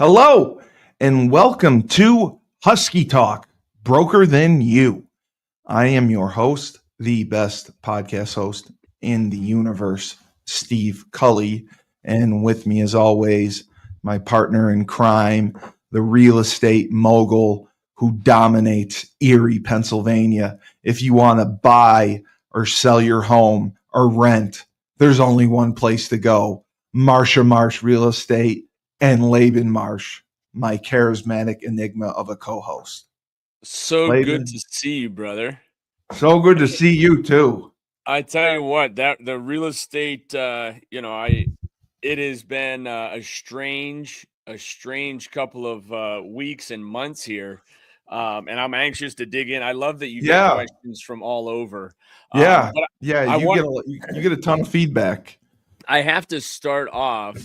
Hello, and welcome to Husky Talk, Broker Than You. I am your host, the best podcast host in the universe, Steve Cully. And with me, as always, my partner in crime, the real estate mogul who dominates Erie, Pennsylvania. If you want to buy or sell your home or rent, there's only one place to go, Marsha Marsh Real Estate and Laban Marsh, my charismatic enigma of a co-host. So good to Laban, see you, brother. so good to see you too. I tell you what, that the real estate, it has been a strange couple of weeks and months here, and I'm anxious to dig in. I love that you get Yeah, questions from all over. yeah, But yeah. I want You get a ton of feedback. I have to start off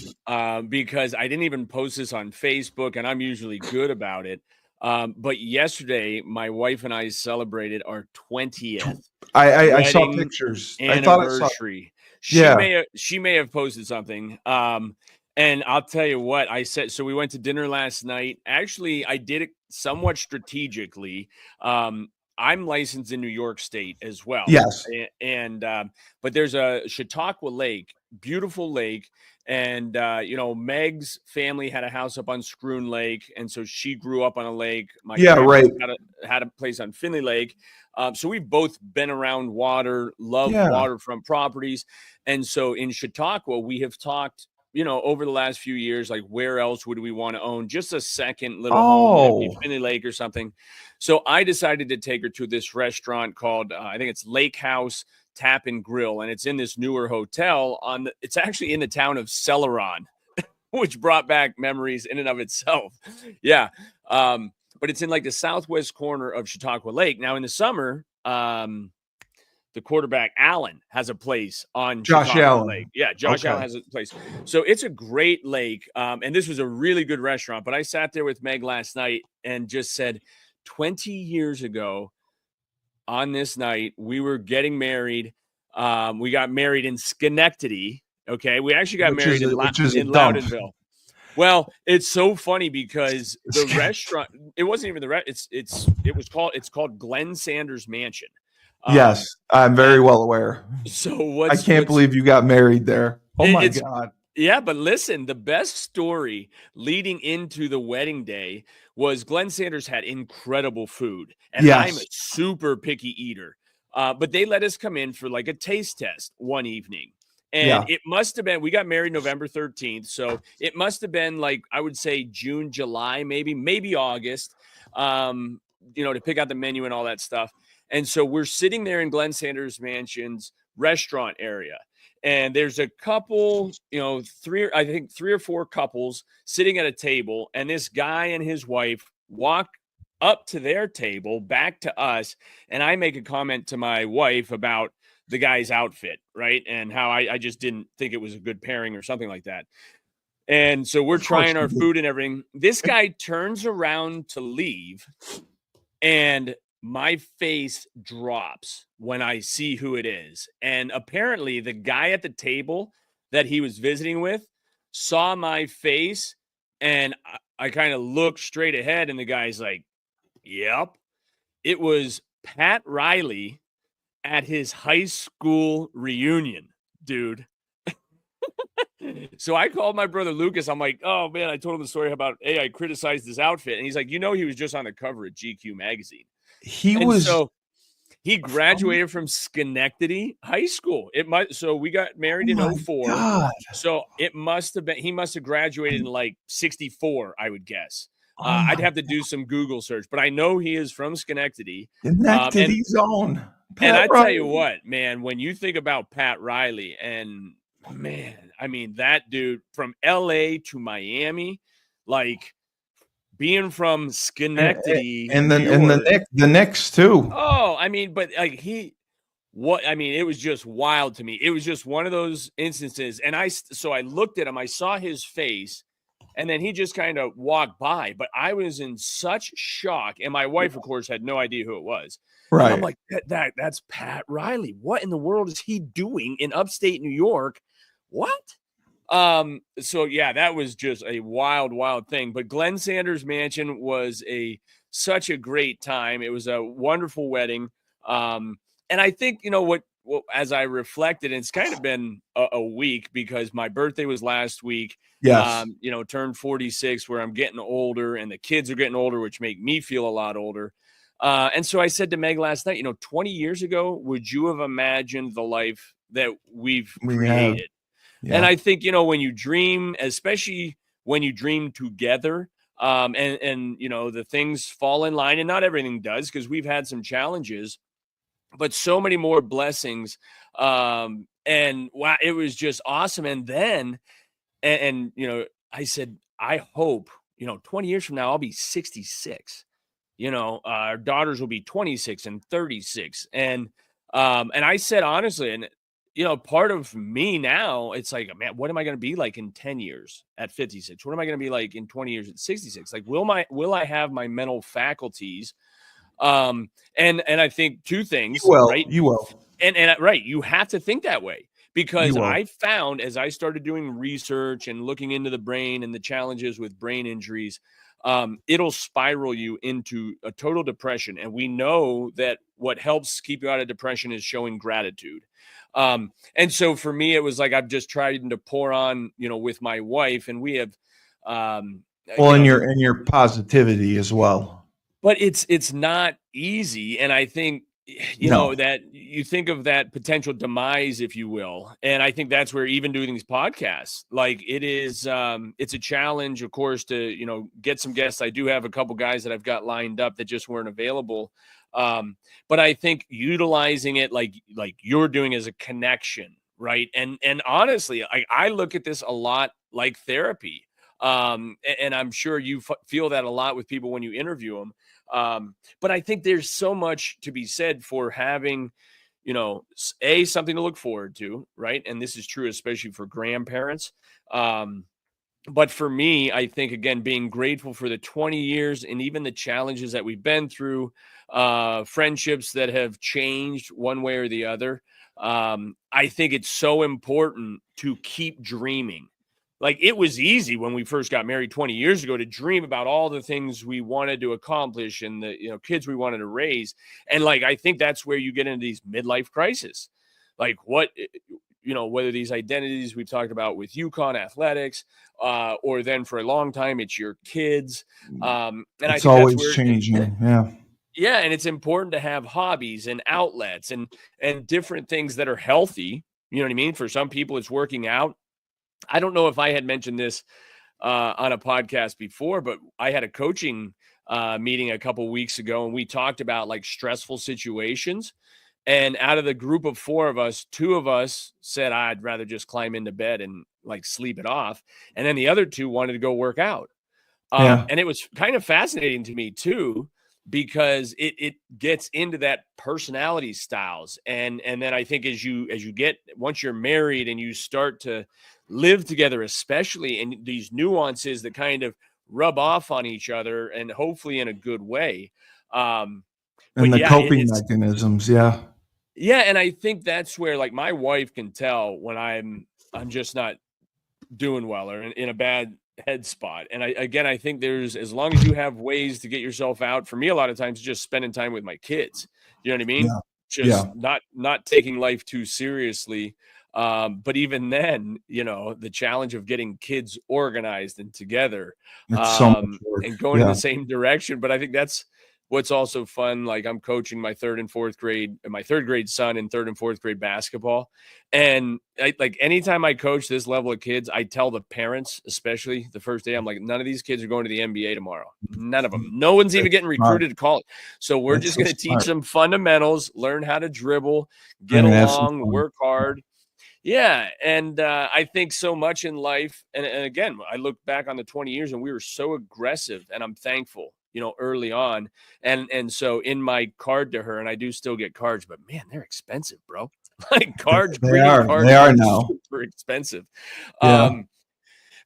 because I didn't even post this on Facebook, and I'm usually good about it. But yesterday, my wife and I celebrated our 20th I saw wedding pictures. I thought I saw. anniversary. Yeah, She may have posted something. And I'll tell you what I said. So we went to dinner last night. Actually, I did it somewhat strategically. I'm licensed in New York State as well. yes, But there's a Chautauqua Lake, beautiful lake. And, Meg's family had a house up on Scroon Lake. And so she grew up on a lake. My yeah, right. grandpa had a place on Finley Lake. So we've both been around water, love Yeah. waterfront properties. And so in Chautauqua, we have talked, over the last few years, like where else would we want to own just a second little home, maybe Oh, Finley Lake or something. So I decided to take her to this restaurant called, I think it's Lake House Tap and Grill, and it's in this newer hotel it's actually in the town of Celeron, which brought back memories in and of itself. Yeah. But it's in like the southwest corner of Chautauqua Lake. Now in the summer, the quarterback Allen has a place on Josh Chautauqua Allen. Lake. Yeah, Josh Okay. Allen has a place. So it's a great lake. And this was a really good restaurant. But I sat there with Meg last night and just said, 20 years ago on this night, we were getting married. We got married in Schenectady. Okay. We actually got married in a dump. Loudonville. Well, it's so funny because the Sc- restaurant, it wasn't even it's called Glenn Sanders Mansion. Yes, I'm very well aware. So I can't believe you got married there. Oh my it's God. yeah, but listen, the best story leading into the wedding day was Glenn Sanders had incredible food, and I'm a Yes. super picky eater. But they let us come in for like a taste test one evening. And Yeah. it must have been, we got married November 13th. So it must have been like, I would say June, July, maybe August, to pick out the menu and all that stuff. And so we're sitting there in Glenn Sanders Mansion's restaurant area. And there's a couple, three or four couples sitting at a table. And this guy and his wife walk up to their table, back to us. And I make a comment to my wife about the guy's outfit, right? And how I just didn't think it was a good pairing or something like that. And so we're trying our food and everything. This guy turns around to leave, and my face drops when I see who it is. And apparently the guy at the table that he was visiting with saw my face, and I kind of looked straight ahead, and the guy's like, yep. It was Pat Riley at his high school reunion, dude. So I called my brother Lucas. I'm like, oh man, I told him the story about, hey, I criticized his outfit. And he's like, he was just on the cover of GQ magazine. So he graduated from Schenectady High School. So we got married in 04. God. So he must have graduated in like 64, I would guess. Oh I'd have to do some Google search, but I know he is from Schenectady. Schenectady zone. And I tell you what, man, when you think about Pat Riley, and man, I mean, that dude from LA to Miami, like being from Schenectady, and then New York. the Knicks too. Oh, I mean, but like it was just wild to me. It was just one of those instances. And so I looked at him, I saw his face, and then he just kind of walked by. But I was in such shock. And my wife, of course, had no idea who it was. Right. And I'm like, that's Pat Riley. What in the world is he doing in upstate New York? What? So yeah, that was just a wild thing. But Glenn Sanders Mansion was such a great time. It was a wonderful wedding. And I think, what as I reflected, it's kind of been a week because my birthday was last week. Yes. Turned 46, where I'm getting older and the kids are getting older, which make me feel a lot older. And so I said to Meg last night, 20 years ago, would you have imagined the life that we've We have. created? And Yeah. I think, when you dream, especially when you dream together, and the things fall in line, and not everything does, because we've had some challenges, but so many more blessings. And wow, it was just awesome. And then, I said, I hope, 20 years from now, I'll be 66. Our daughters will be 26 and 36. And I said, honestly, and part of me now, it's like, man, what am I going to be like in 10 years at 56? What am I going to be like in 20 years at 66? Like, will I have my mental faculties? And I think two You things, will. right? You will. And right, you have to think that way, You because will. I found, as I started doing research and looking into the brain and the challenges with brain injuries, it'll spiral you into a total depression. And we know that what helps keep you out of depression is showing gratitude. And so for me, it was like I've just tried to pour on, with my wife, and we have, Well, and your positivity as well. but it's not easy. And I think, No. that you think of that potential demise, if you will. And I think that's where even doing these podcasts, like, it is, it's a challenge, of course, to, get some guests. I do have a couple guys that I've got lined up that just weren't available. But I think utilizing it like you're doing as a connection, right? And honestly, I look at this a lot like therapy. And I'm sure you feel that a lot with people when you interview them. But I think there's so much to be said for having, something to look forward to, right? And this is true, especially for grandparents. But for me, I think, again, being grateful for the 20 years and even the challenges that we've been through, friendships that have changed one way or the other. I think it's so important to keep dreaming. Like, it was easy when we first got married 20 years ago to dream about all the things we wanted to accomplish and the, kids we wanted to raise. And like, I think that's where you get into these midlife crises. Like, whether these identities we've talked about with UConn athletics, or then for a long time, it's your kids. And I It's think that's always where, changing. Yeah. yeah. And it's important to have hobbies and outlets and different things that are healthy. You know what I mean? For some people, it's working out. I don't know if I had mentioned this on a podcast before, but I had a coaching meeting a couple weeks ago, and we talked about like stressful situations. And out of the group of four of us, two of us said, I'd rather just climb into bed and like sleep it off. And then the other two wanted to go work out. Yeah. And it was kind of fascinating to me too, because it gets into that personality styles. And then I think as you get, once you're married and you start to live together, especially in these nuances that kind of rub off on each other, and hopefully in a good way. And But the yeah, coping mechanisms. Yeah. yeah, and I think that's where, like, my wife can tell when I'm just not doing well or in a bad head spot. And I think there's, as long as you have ways to get yourself out, for me, a lot of times just spending time with my kids. You know what I mean? Yeah. Just Yeah. not taking life too seriously. But even then, the challenge of getting kids organized and together, It's so much work. and going in Yeah. the same direction. But I think that's what's also fun. Like, I'm coaching my third grade son in third and fourth grade basketball. And like, anytime I coach this level of kids, I tell the parents, especially the first day, I'm like, none of these kids are going to the NBA tomorrow. None of them. No one's even That's getting smart. recruited to college. So we're That's just so going to teach smart. them fundamentals, learn how to dribble, They're get gonna have some along, fun. work hard. Yeah. And I think so much in life. And again, I look back on the 20 years and we were so aggressive, and I'm thankful, early on. And so in my card to her, and I do still get cards, but man, they're expensive, bro. Like, cards, They greeting are. They cards are are now. super expensive. Yeah.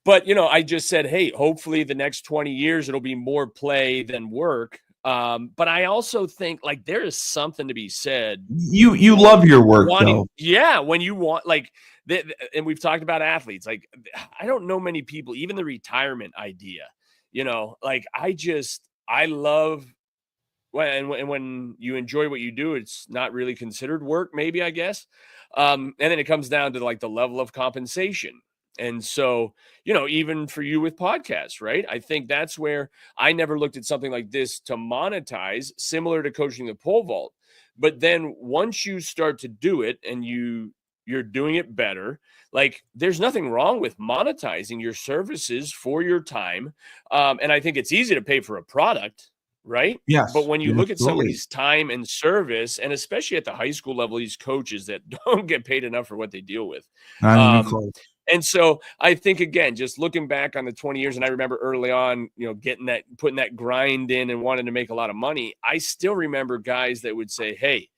But I just said, hey, hopefully the next 20 years it'll be more play than work. But I also think, like, there is something to be said. You love your work though. Yeah, when you want, like, and we've talked about athletes. Like, I don't know many people, even the retirement idea, like I love when you enjoy what you do, it's not really considered work, maybe, I guess. And then it comes down to like the level of compensation. And so, even for you with podcasts, right? I think that's where I never looked at something like this to monetize, similar to coaching the pole vault. But then once you start to do it and you're doing it better, like there's nothing wrong with monetizing your services for your time. And I think it's easy to pay for a product, right? But Yes, when you look at absolutely. somebody's time and service, and especially at the high school level, these coaches that don't get paid enough for what they deal with. Not even Um, close. and so I think, again, just looking back on the 20 years, and I remember early on, putting that grind in and wanting to make a lot of money. I still remember guys that would say, hey,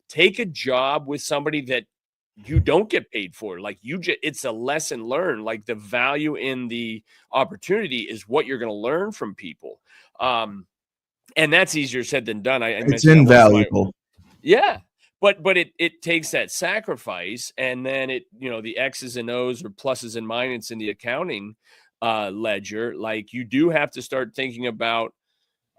take a job with somebody that you don't get paid for. Like it's a lesson learned. Like the value in the opportunity is what you're going to learn from people. And that's easier said than done. I It's mentioned that once in my invaluable. yeah. But it takes that sacrifice, and then the X's and O's or pluses and minuses in the accounting ledger. Like you do have to start thinking about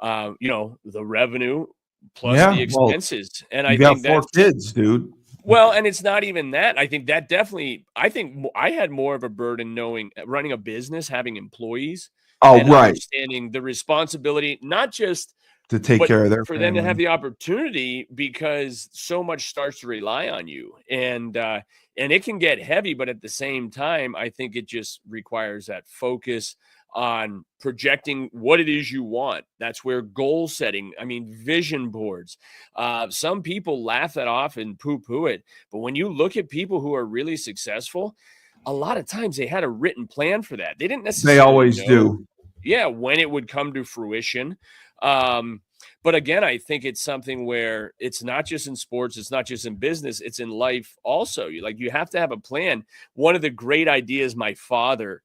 the revenue plus Yeah, the well, expenses. And you I got think 4 that's kids, dude. well, and it's not even that. I think that definitely I had more of a burden knowing running a business, having employees, Oh, and right, understanding the responsibility, not just to take but care of their for them to have family. the opportunity, because so much starts to rely on you, and it can get heavy, but at the same time, I think it just requires that focus on projecting what it is you want. That's where goal setting, I mean, vision boards. Some people laugh that off and poo-poo it, but when you look at people who are really successful, a lot of times they had a written plan for that. They didn't They necessarily always know, do. yeah, when it would come to fruition. But again, I think it's something where it's not just in sports, it's not just in business, it's in life also. You have to have a plan. One of the great ideas my father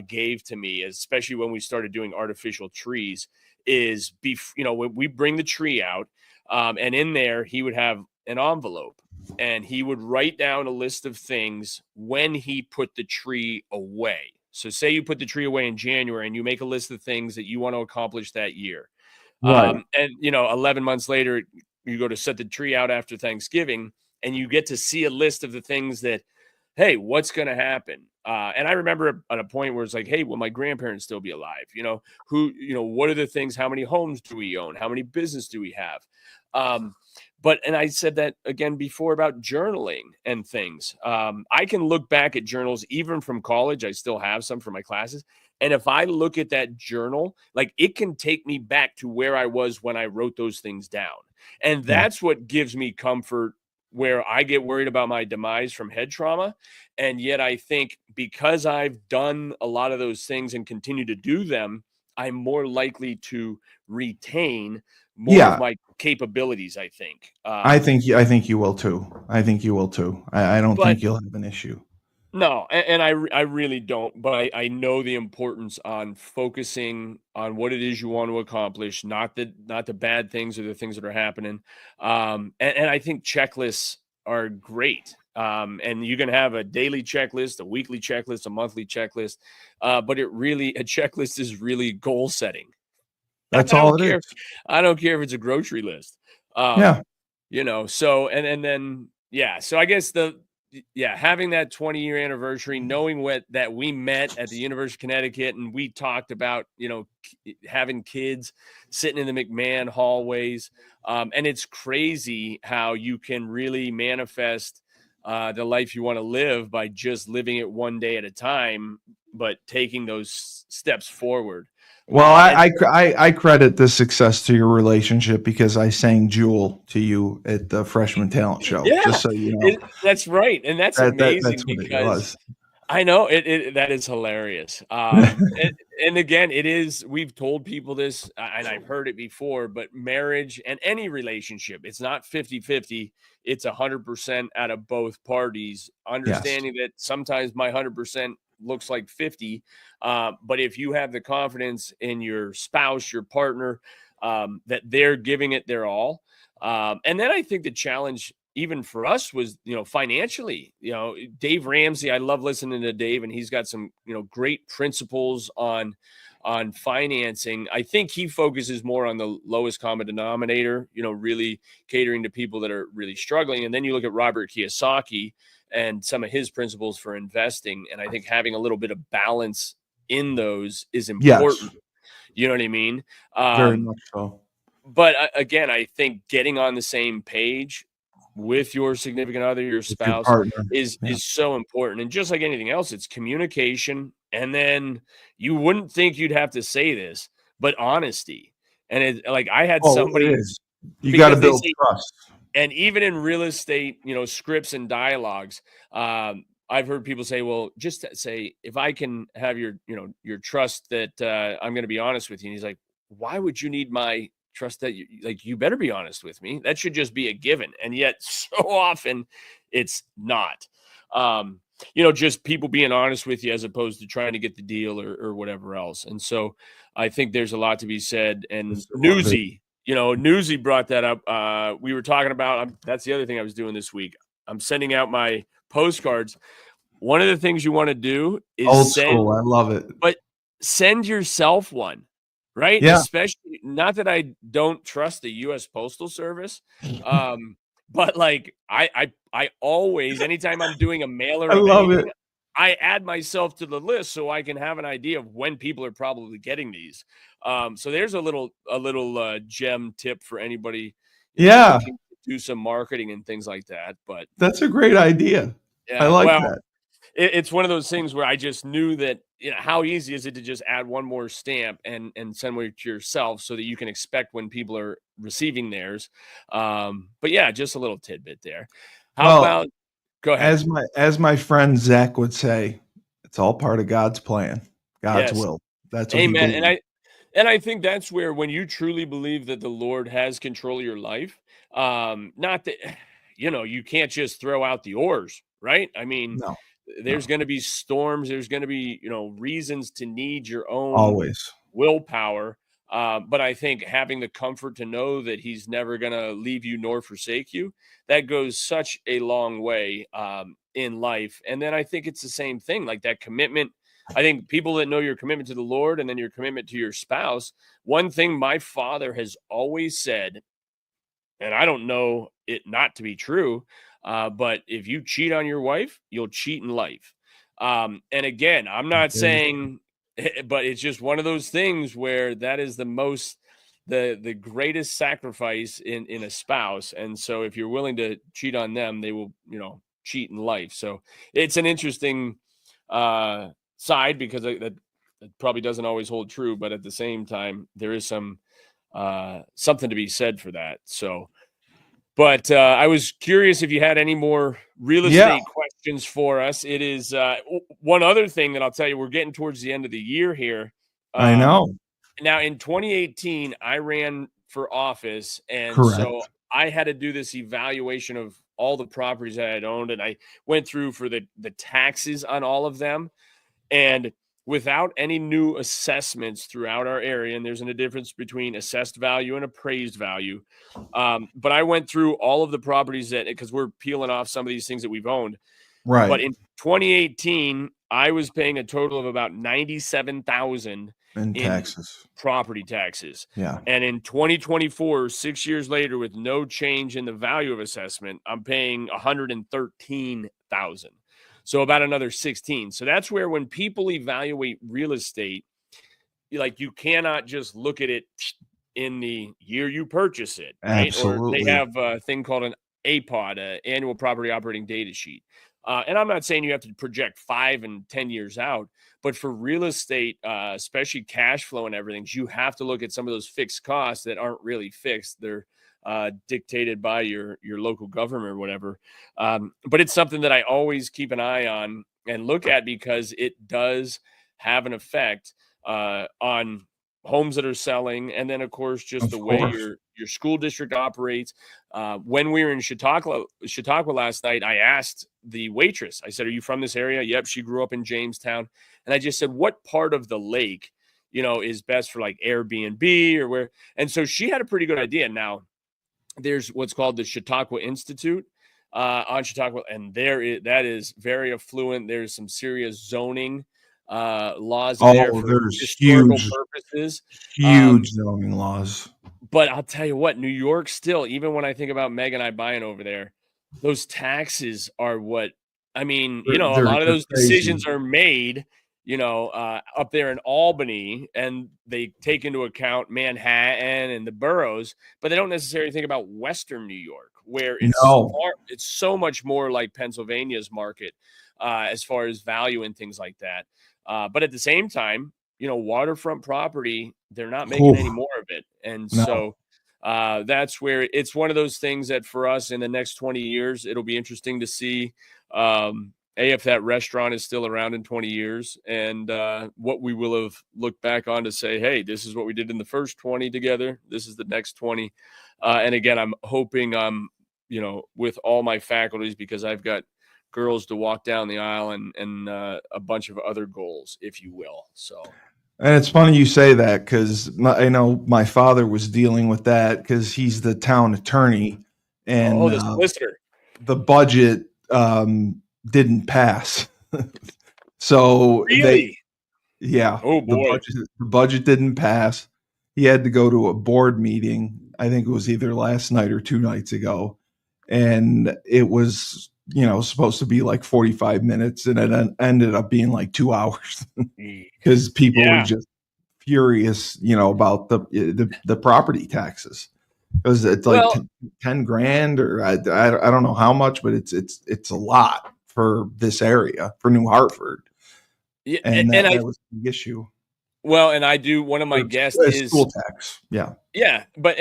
gave to me, especially when we started doing artificial trees, is when we bring the tree out, and in there he would have an envelope, and he would write down a list of things when he put the tree away. So say you put the tree away in January and you make a list of things that you want to accomplish that year. Right. And 11 months later, you go to set the tree out after Thanksgiving, and you get to see a list of the things that, hey, what's going to happen? And I remember at a point where it's like, hey, will my grandparents still be alive? What are the things? How many homes do we own? How many business do we have? And I said that again before about journaling and things. I can look back at journals even from college. I still have some for my classes. And if I look at that journal, like it can take me back to where I was when I wrote those things down. And Yeah. that's what gives me comfort, where I get worried about my demise from head trauma. And yet I think because I've done a lot of those things and continue to do them, I'm more likely to retain more of Yeah, my capabilities, I think. I think you will too. I think you will too. I don't But think you'll have an issue. no, and I really don't, but I know the importance on focusing on what it is you want to accomplish, not the bad things or the things that are happening. And I think checklists are great. And you can have a daily checklist, a weekly checklist, a monthly checklist, but a checklist is really goal setting. I That's all don't it care. is. I don't care if it's a grocery list. Yeah. Um, so and then yeah, so I guess having that 20-year anniversary, knowing that we met at the University of Connecticut and we talked about, having kids sitting in the McMahon hallways. And it's crazy how you can really manifest the life you want to live by just living it one day at a time, but taking those steps forward. Well, And I credit this success to your relationship because I sang Jewel to you at the freshman talent show. yeah, Just so you know, that's right. And that's that's amazing what it because was. I know that is hilarious. And again, it is, we've told people this and I've heard it before, but marriage and any relationship, it's not 50-50. It's 100% out of both parties, Yes. understanding that sometimes my 100% looks like 50. But if you have the confidence in your spouse, your partner, that they're giving it their all. And then I think the challenge, even for us was, financially, Dave Ramsey, I love listening to Dave, and he's got some, great principles on financing. I think he focuses more on the lowest common denominator, really catering to people that are really struggling. And then you look at Robert Kiyosaki and some of his principles for investing. And I think having a little bit of balance in those is important. Yes, You know what I mean? very much so. But again, I think getting on the same page with your significant other, your With your spouse, partner. is Yeah. so important. And just like anything else, it's communication. And then you wouldn't think you'd have to say this, but honesty. And like I had Oh, it somebody, is. You got to because they build say, trust. and even in real estate, scripts and dialogues, I've heard people say, well, just say, if I can have your trust that I'm going to be honest with you. And he's like, why would you need my trust that you better be honest with me? That should just be a given. And yet so often it's not, just people being honest with you as opposed to trying to get the deal or whatever else. And so I think there's a lot to be said. And Yes, there was. Newsy brought that up. We were talking about, that's the other thing I was doing this week. I'm sending out my postcards. One of the things you want to do is Old school. I love it. but send yourself one, right? Yeah. Especially, not that I don't trust the U.S. Postal Service, but like I always, anytime I'm doing a mailer I of love anything, it. I add myself to the list so I can have an idea of when people are probably getting these. So there's a little gem tip for anybody, Yeah, looking to do some marketing and things like that. But that's a great idea. I yeah, like well, that. it's one of those things where I just knew that, how easy is it to just add one more stamp and send one to yourself so that you can expect when people are receiving theirs. But yeah, just a little tidbit there. How Well, about, go ahead. as my friend Zach would say, it's all part of God's plan, God's Yes. will. That's what he Amen. believes. And I think that's where, when you truly believe that the Lord has control of your life, not that, you can't just throw out the oars, right? I mean, No, there's no, going to be storms. There's going to be, reasons to need your own always. willpower. But I think having the comfort to know that he's never going to leave you nor forsake you, that goes such a long way in life. And then I think it's the same thing, like that commitment. I think people that know your commitment to the Lord and then your commitment to your spouse. One thing my father has always said, and I don't know it not to be true, but if you cheat on your wife, you'll cheat in life. And again, I'm not Very- saying, but it's just one of those things where that is the greatest sacrifice in a spouse. And so if you're willing to cheat on them, they will, cheat in life. So it's an interesting side, because that probably doesn't always hold true, but at the same time, there is something to be said for that. So, but I was curious if you had any more real Yeah, estate questions for us. It is one other thing that I'll tell you. We're getting towards the end of the year here. I Um, know. Now, in 2018, I ran for office, and so Correct. I had to do this evaluation of all the properties that I had owned, and I went through for the taxes on all of them. And without any new assessments throughout our area, and there's a difference between assessed value and appraised value. But I went through all of the properties because we're peeling off some of these things that we've owned. But Right. in 2018, I was paying a total of about 97,000 In in Texas. property taxes. Yeah. And in 2024, 6 years later, with no change in the value of assessment, I'm paying 113,000. So about another 16. So that's where, when people evaluate real estate, you cannot just look at it in the year you purchase it, right? Or they Absolutely. have a thing called an APOD, annual property operating data sheet. And I'm not saying you have to project 5 and 10 years out, but for real estate, especially cash flow and everything, you have to look at some of those fixed costs that aren't really fixed. They're dictated by your local government or whatever. But it's something that I always keep an eye on and look at, because it does have an effect on homes that are selling, and then of course just Of the way course. your school district operates. When we were in Chautauqua last night, I asked the waitress, I said, are you from this area? Yep, she grew up in Jamestown. And I just said, what part of the lake is best for like Airbnb or where? And so she had a pretty good idea. Now, there's what's called the Chautauqua Institute, on Chautauqua, and that is very affluent. There's some serious zoning laws there Oh, for there's historical purposes. huge zoning laws. But I'll tell you what, New York still, even when I think about Meg and I buying over there, those taxes are what I mean, a lot of They're those crazy. decisions are made, up there in Albany, and they take into account Manhattan and the boroughs, but they don't necessarily think about Western New York, where No, it's so much more like Pennsylvania's market, as far as value and things like that. But at the same time, waterfront property, they're not making any Oof, more of it. And no. so that's where it's one of those things that for us in the next 20 years, it'll be interesting to see if that restaurant is still around in 20 years and what we will have looked back on to say, hey, this is what we did in the first 20 together. This is the next 20. And again, I'm hoping with all my faculties, because I've got girls to walk down the aisle and a bunch of other goals, if you will. So, And it's funny you say that because I know my father was dealing with that because he's the town attorney, and the solicitor. the budget didn't pass. So Really? yeah, Oh boy. the budget didn't pass. He had to go to a board meeting. I think it was either last night or 2 nights ago, and it was supposed to be like 45 minutes, and it ended up being like 2 hours because people were Yeah. just furious, about the property taxes because it's like Well, 10 grand or I don't know how much, but it's a lot for this area for New Hartford, yeah, and and that was the issue. and I do. One of my guests is School tax, yeah. yeah, but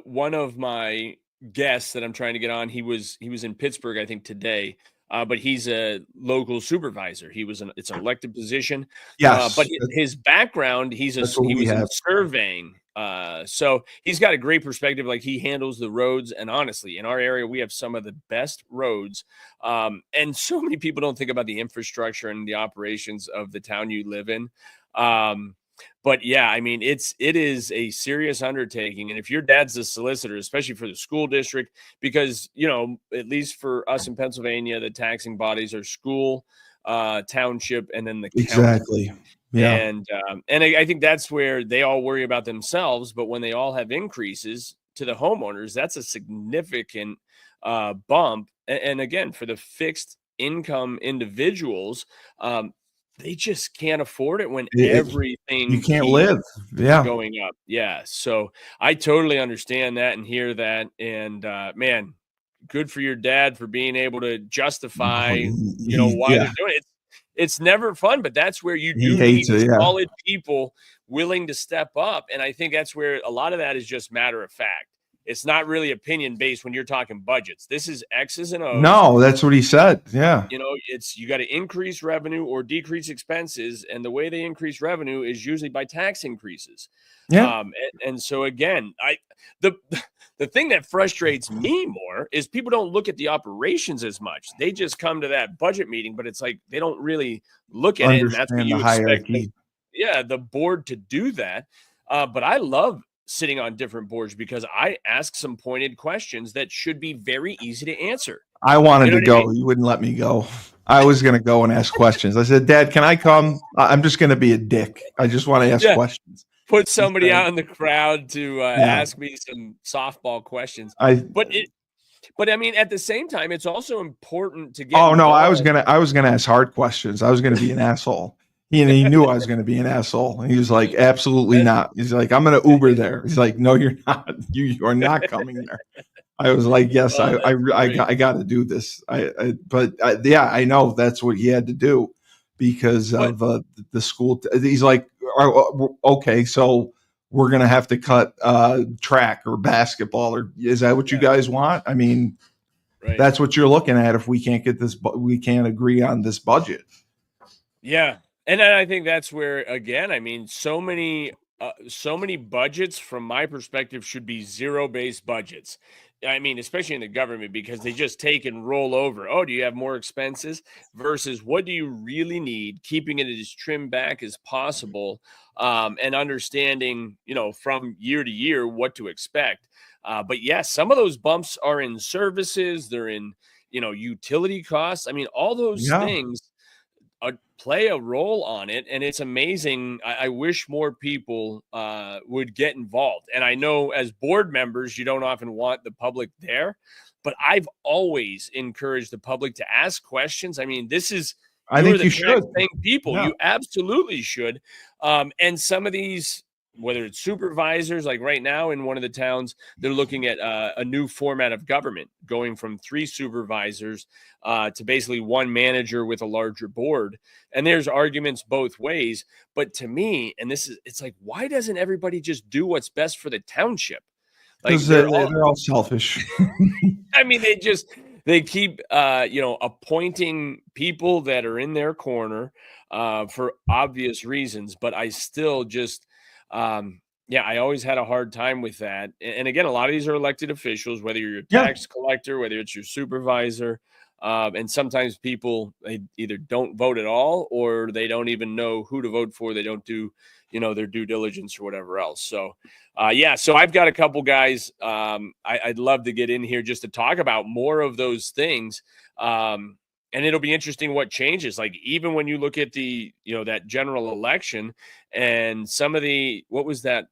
one of my guests that I'm trying to get on, he was in Pittsburgh, I think today. But he's a local supervisor. It's an elected position. But Yes, his background, that's what he we was in have. surveying. So he's got a great perspective. Like he handles the roads, and honestly, in our area, we have some of the best roads. And so many people don't think about the infrastructure and the operations of the town you live in. But yeah, I mean, it is a serious undertaking. And if your dad's a solicitor, especially for the school district, because, at least for us in Pennsylvania, the taxing bodies are school, township, and then the county. Exactly. Yeah. And I think that's where they all worry about themselves. But when they all have increases to the homeowners, that's a significant bump. And again, for the fixed income individuals, they just can't afford it when You everything can't keeps live. Yeah. going up. Yeah. So I totally understand that and hear that. And man, good for your dad for being able to justify, why Yeah, they're doing it. It's never fun, but that's where you he do hates need it. Yeah. solid people willing to step up. And I think that's where a lot of that is just matter of fact. It's not really opinion based when you're talking budgets. This is X's and O's. No, that's what he said. Yeah. It's you got to increase revenue or decrease expenses, and the way they increase revenue is usually by tax increases. Yeah. And so again, the the thing that frustrates me more is people don't look at the operations as much. They just come to that budget meeting, but it's like they don't really look at it, and that's what Understand the you expect. hierarchy. The board to do that. But I love sitting on different boards because I ask some pointed questions that should be very easy to answer. I You wanted know to what I mean? go. You wouldn't let me go. I was going to go and ask questions. I said, Dad, can I come? I'm just going to be a dick. I just want to ask Yeah. questions. Put He somebody said, out in the crowd to yeah, ask me some softball questions. I, But I mean, at the same time, it's also important to get oh no, involved. I was going to ask hard questions. I was going to be an asshole. He knew I was going to be an asshole. And he was like, absolutely not. He's like, I'm going to Uber there. He's like, no, you're not. You are not coming there. I was like, yes, Oh, that's great. I got to do this. Yeah, I know that's what he had to do because But of the school. He's like, okay, so we're gonna have to cut track or basketball, or is that what you yeah, guys want? I mean, right. that's what you're looking at if we can't get this, we can't agree on this budget. Yeah. And then I think that's where again, I mean, so many budgets from my perspective should be zero-based budgets. I mean, especially in the government because they just take and roll over. Oh, do you have more expenses versus what do you really need? Keeping it as trimmed back as possible, and understanding, from year to year what to expect. But yes, some of those bumps are in services. They're in, utility costs. I mean, all those Yeah. things play a role on it, and it's amazing. I wish more people would get involved. And I know as board members, you don't often want the public there, but I've always encouraged the public to ask questions. I mean, I you are think the you should. tax-paying people. Yeah. You absolutely should. And some of these, whether it's supervisors, like right now in one of the towns, they're looking at a new format of government, going from 3 supervisors to basically 1 manager with a larger board. And there's arguments both ways. But to me, and it's like, why doesn't everybody just do what's best for the township? Like Because they're all selfish. I mean, they keep appointing people that are in their corner for obvious reasons, but I still just I always had a hard time with that. And again, a lot of these are elected officials, whether you're a Yeah. tax collector, whether it's your supervisor. And sometimes people, they either don't vote at all or they don't even know who to vote for. They don't do, their due diligence or whatever else. So, so I've got a couple guys I'd love to get in here just to talk about more of those things. And it'll be interesting what changes. Like even when you look at the, that general election and some of what was that,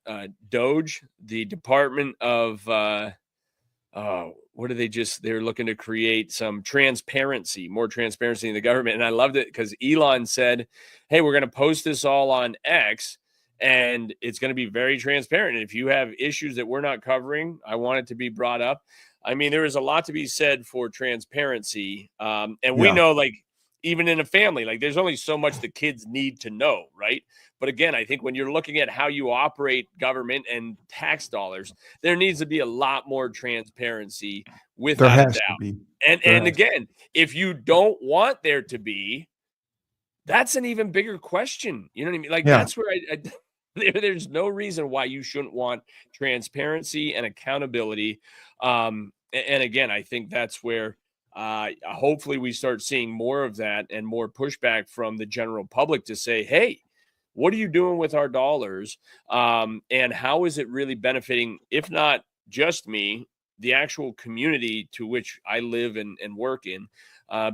Doge, the Department of, what are they're looking to create some more transparency in the government. And I loved it because Elon said, hey, we're going to post this all on X and it's going to be very transparent. And if you have issues that we're not covering, I want it to be brought up. I mean, there is a lot to be said for transparency. And we know, like, even in a family, like there's only so much the kids need to know, right? But again, I think when you're looking at how you operate government and tax dollars, there needs to be a lot more transparency without There a has to doubt. be. And again, if you don't want there to be, that's an even bigger question. You know what I mean? Like that's where there's no reason why you shouldn't want transparency and accountability. And again, I think that's where hopefully we start seeing more of that and more pushback from the general public to say, hey, what are you doing with our dollars? And how is it really benefiting, if not just me, the actual community to which I live and work in?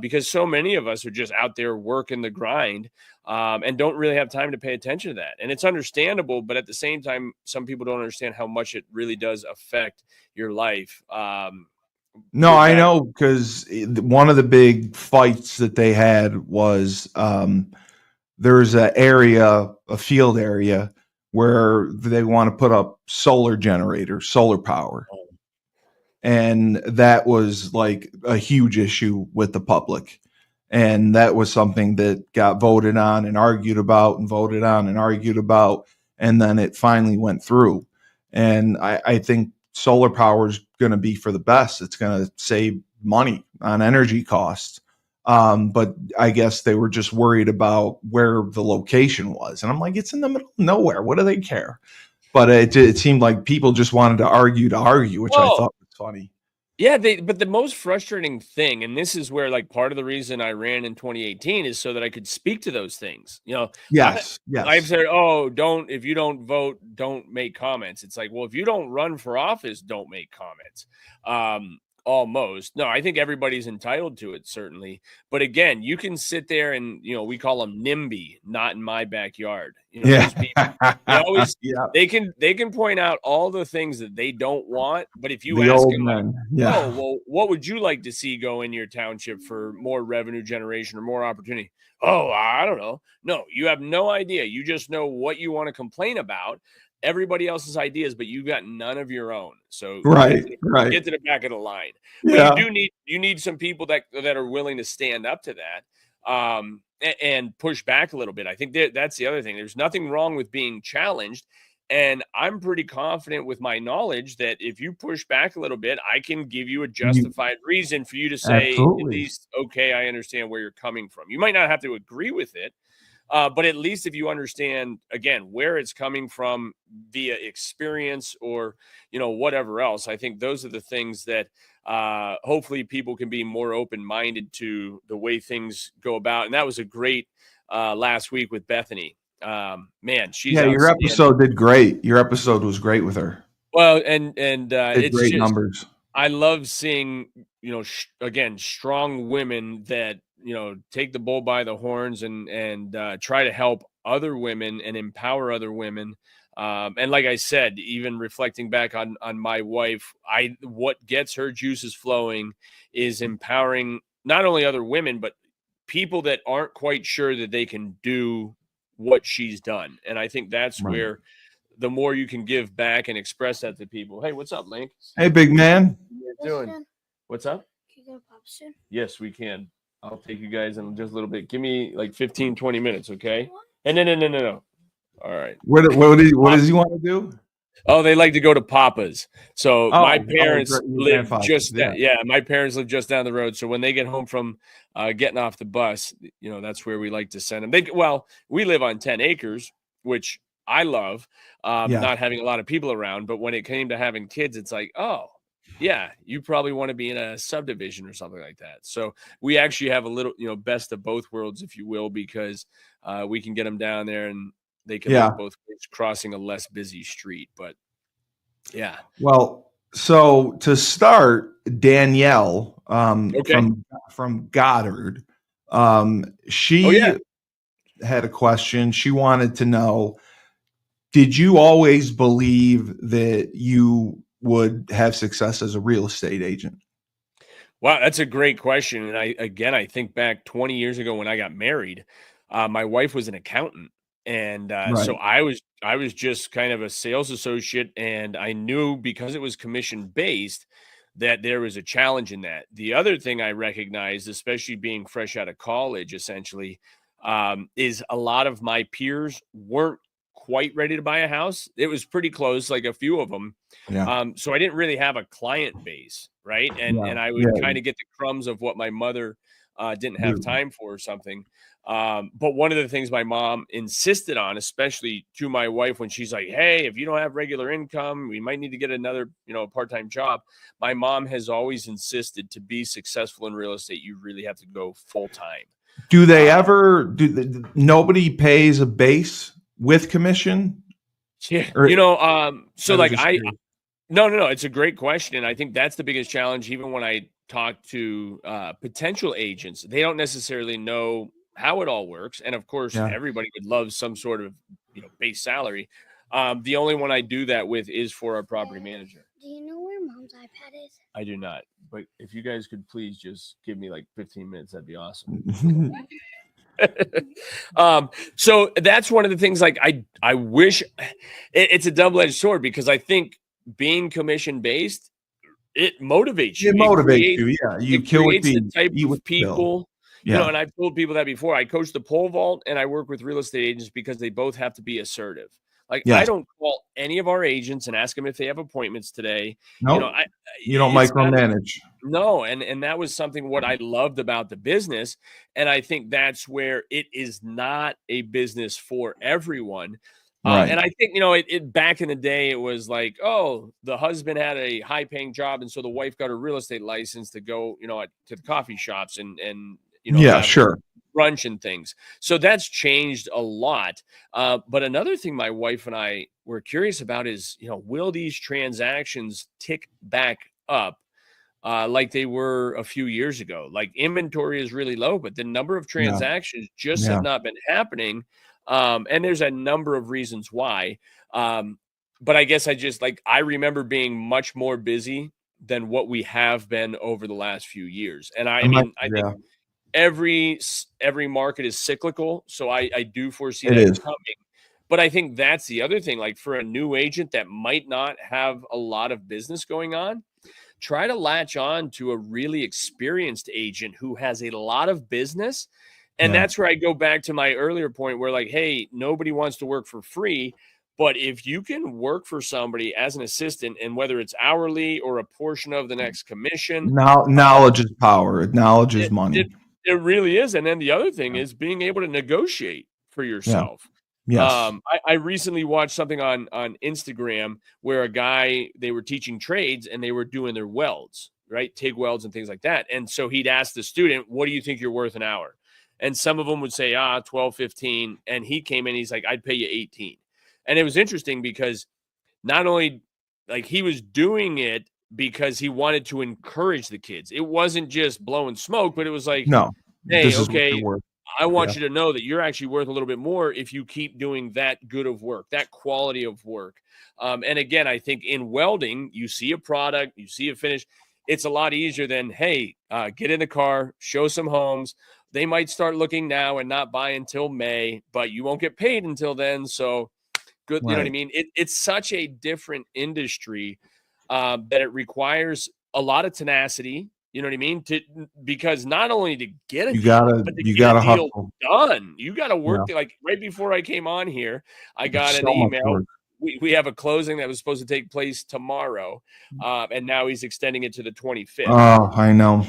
Because so many of us are just out there working the grind and don't really have time to pay attention to that. And it's understandable, but at the same time, some people don't understand how much it really does affect your life. No, I know, because one of the big fights that they had was there's a field area where they want to put up solar generators, solar power. And that was like a huge issue with the public. And that was something that got voted on and argued about and voted on and argued about. And then it finally went through. And I think solar power is going to be for the best. It's going to save money on energy costs. But I guess they were just worried about where the location was. And I'm like, it's in the middle of nowhere. What do they care? But it seemed like people just wanted to argue, which I thought was funny. Yeah, but the most frustrating thing, and this is where like part of the reason I ran in 2018 is so that I could speak to those things. Yes. I've said, if you don't vote, don't make comments. It's like, well, if you don't run for office, don't make comments. Almost. No, I think everybody's entitled to it, certainly. But again, you can sit there and, we call them NIMBY, not in my backyard. Those people, they can point out all the things that they don't want. But if you ask them, well, what would you like to see go in your township for more revenue generation or more opportunity? Oh, I don't know. No, you have no idea. You just know what you want to complain about. Everybody else's ideas, but you've got none of your own. So get to the back of the line. But you need some people that are willing to stand up to that and push back a little bit. I think that's the other thing. There's nothing wrong with being challenged. And I'm pretty confident with my knowledge that if you push back a little bit, I can give you a justified reason for you to say, Absolutely. at least, okay, I understand where you're coming from. You might not have to agree with it. But at least if you understand, again, where it's coming from via experience or, whatever else, I think those are the things that hopefully people can be more open-minded to the way things go about. And that was a great last week with Bethany. Man, she's your episode did great. Your episode was great with her. Well, and Did it's great just numbers. I love seeing, again, strong women that, take the bull by the horns and try to help other women and empower other women. And like I said, even reflecting back on my wife, what gets her juices flowing is empowering not only other women, but people that aren't quite sure that they can do what she's done. And I think that's Right. where the more you can give back and express that to people. Hey, what's up, Link? Hey, big man. What you guys doing? What's up? Can you go pop soon? Yes, we can. I'll take you guys in just a little bit. Give me like 15, 20 minutes, okay? And no. All right. What does he want to do? Oh, they like to go to Papa's. So my parents your live grandfather, just yeah. yeah, my parents live just down the road. So when they get home from getting off the bus, that's where we like to send them. We live on 10 acres, which I love, Yeah. not having a lot of people around. But when it came to having kids, it's like, oh, yeah, you probably want to be in a subdivision or something like that. So we actually have a little, best of both worlds, if you will, because we can get them down there and they can Yeah. live both ways, crossing a less busy street. But yeah. Well, so to start, Danielle Okay. from Goddard, Oh, she yeah. had a question. She wanted to know, did you always believe that you would have success as a real estate agent? Wow, that's a great question. And I think back 20 years ago when I got married, my wife was an accountant. And so Right. I was just kind of a sales associate, and I knew because it was commission based that there was a challenge in that. The other thing I recognized, especially being fresh out of college, essentially, is a lot of my peers weren't quite ready to buy a house. It was pretty close, like a few of them. Yeah. So I didn't really have a client base, right? Yeah. And I would Yeah. kind of get the crumbs of what my mother didn't have Dude. time for or something. But one of the things my mom insisted on, especially to my wife, when she's like, "Hey, if you don't have regular income, we might need to get another, part-time job." My mom has always insisted to be successful in real estate, you really have to go full time. Do they ever nobody pays a base with commission? Yeah, Or so I was like just curious. No, it's a great question. I think that's the biggest challenge. Even when I talk to potential agents, they don't necessarily know how it all works. And of course, Yeah. everybody would love some sort of base salary. The only one I do that with is for our property manager. Do you know where Mom's iPad is? I do not. But if you guys could please just give me like 15 minutes, that'd be awesome. So that's one of the things, like I wish it's a double-edged sword, because I think being commission based, it motivates you. It motivates you. Yeah. You It kill with creates the the type eat of with the bill. people, Yeah. and I've told people that before. I coach the pole vault and I work with real estate agents because they both have to be assertive. Like, I Yes. don't call any of our agents and ask them if they have appointments today. Nope. I You don't it's not micromanage. no, and that was something what I loved about the business, and I think that's where it is not a business for everyone. Right. And I think, it back in the day, it was like, oh, the husband had a high-paying job, and so the wife got a real estate license to go, to the coffee shops and Yeah, have sure. brunch and things. So that's changed a lot. But another thing my wife and I were curious about is, will these transactions tick back up like they were a few years ago? Like, inventory is really low, but the number of Yeah. transactions just Yeah. have not been happening. And there's a number of reasons why. But I guess I remember being much more busy than what we have been over the last few years. And I might, mean, I think yeah, every market is cyclical, so I do foresee it that is. coming. But I think that's the other thing. Like, for a new agent that might not have a lot of business going on, try to latch on to a really experienced agent who has a lot of business. And Yeah. that's where I go back to my earlier point where, like, hey, nobody wants to work for free. But if you can work for somebody as an assistant, and whether it's hourly or a portion of the next commission, Knowledge is power. Knowledge is it, money. it really is. And then the other thing Yeah. is being able to negotiate for Yeah. yourself. Yes. I recently watched something on Instagram where a guy, they were teaching trades and they were doing their welds, right? TIG welds and things like that. And so he'd ask the student, what do you think you're worth an hour? And some of them would say, 12, 15. And he came in, he's like, I'd pay you 18. And it was interesting because not only like he was doing it because he wanted to encourage the kids. It wasn't just blowing smoke, but it was like, No, hey, this is what you're okay, worth. I want Yeah. you to know that you're actually worth a little bit more if you keep doing that good of work, that quality of work. And again, I think in welding, you see a product, you see a finish. It's a lot easier than, hey, get in the car, show some homes. They might start looking now and not buy until May, but you won't get paid until then. So good, you know what I Right. mean? It's such a different industry that it requires a lot of tenacity. You know what I mean? Because not only to get a You deal, gotta but to you get a gotta deal hustle. done. You got to Yeah. work like right before I came on here, I There's got an so much email. work. We have a closing that was supposed to take place tomorrow, and now he's extending it to the 25th. Oh, I know.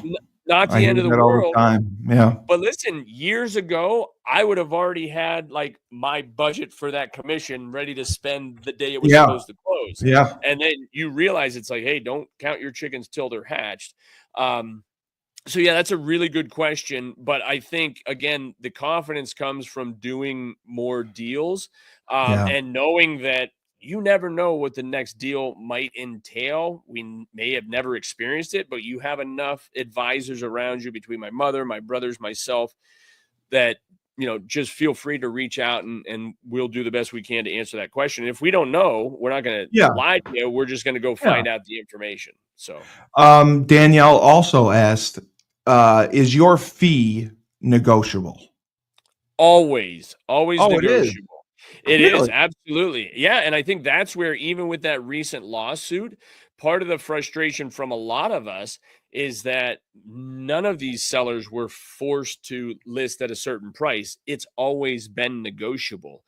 Not I the hear end of the that all world. the time. Yeah. But listen, years ago, I would have already had like my budget for that commission ready to spend the day it was Yeah. supposed to close. Yeah. And then you realize it's like, hey, don't count your chickens till they're hatched. So yeah, that's a really good question. But I think again, the confidence comes from doing more deals Yeah. and knowing that you never know what the next deal might entail. May have never experienced it, but you have enough advisors around you between my mother, my brothers, myself, that just feel free to reach out and we'll do the best we can to answer that question. And if we don't know, we're not going to Yeah. lie to you. We're just going to go Yeah. find out the information. So Danielle also asked, is your fee negotiable? always Oh, it is. negotiable. It is, Really? absolutely. Yeah, and I think that's where even with that recent lawsuit, part of the frustration from a lot of us is that none of these sellers were forced to list at a certain price. It's always been negotiable.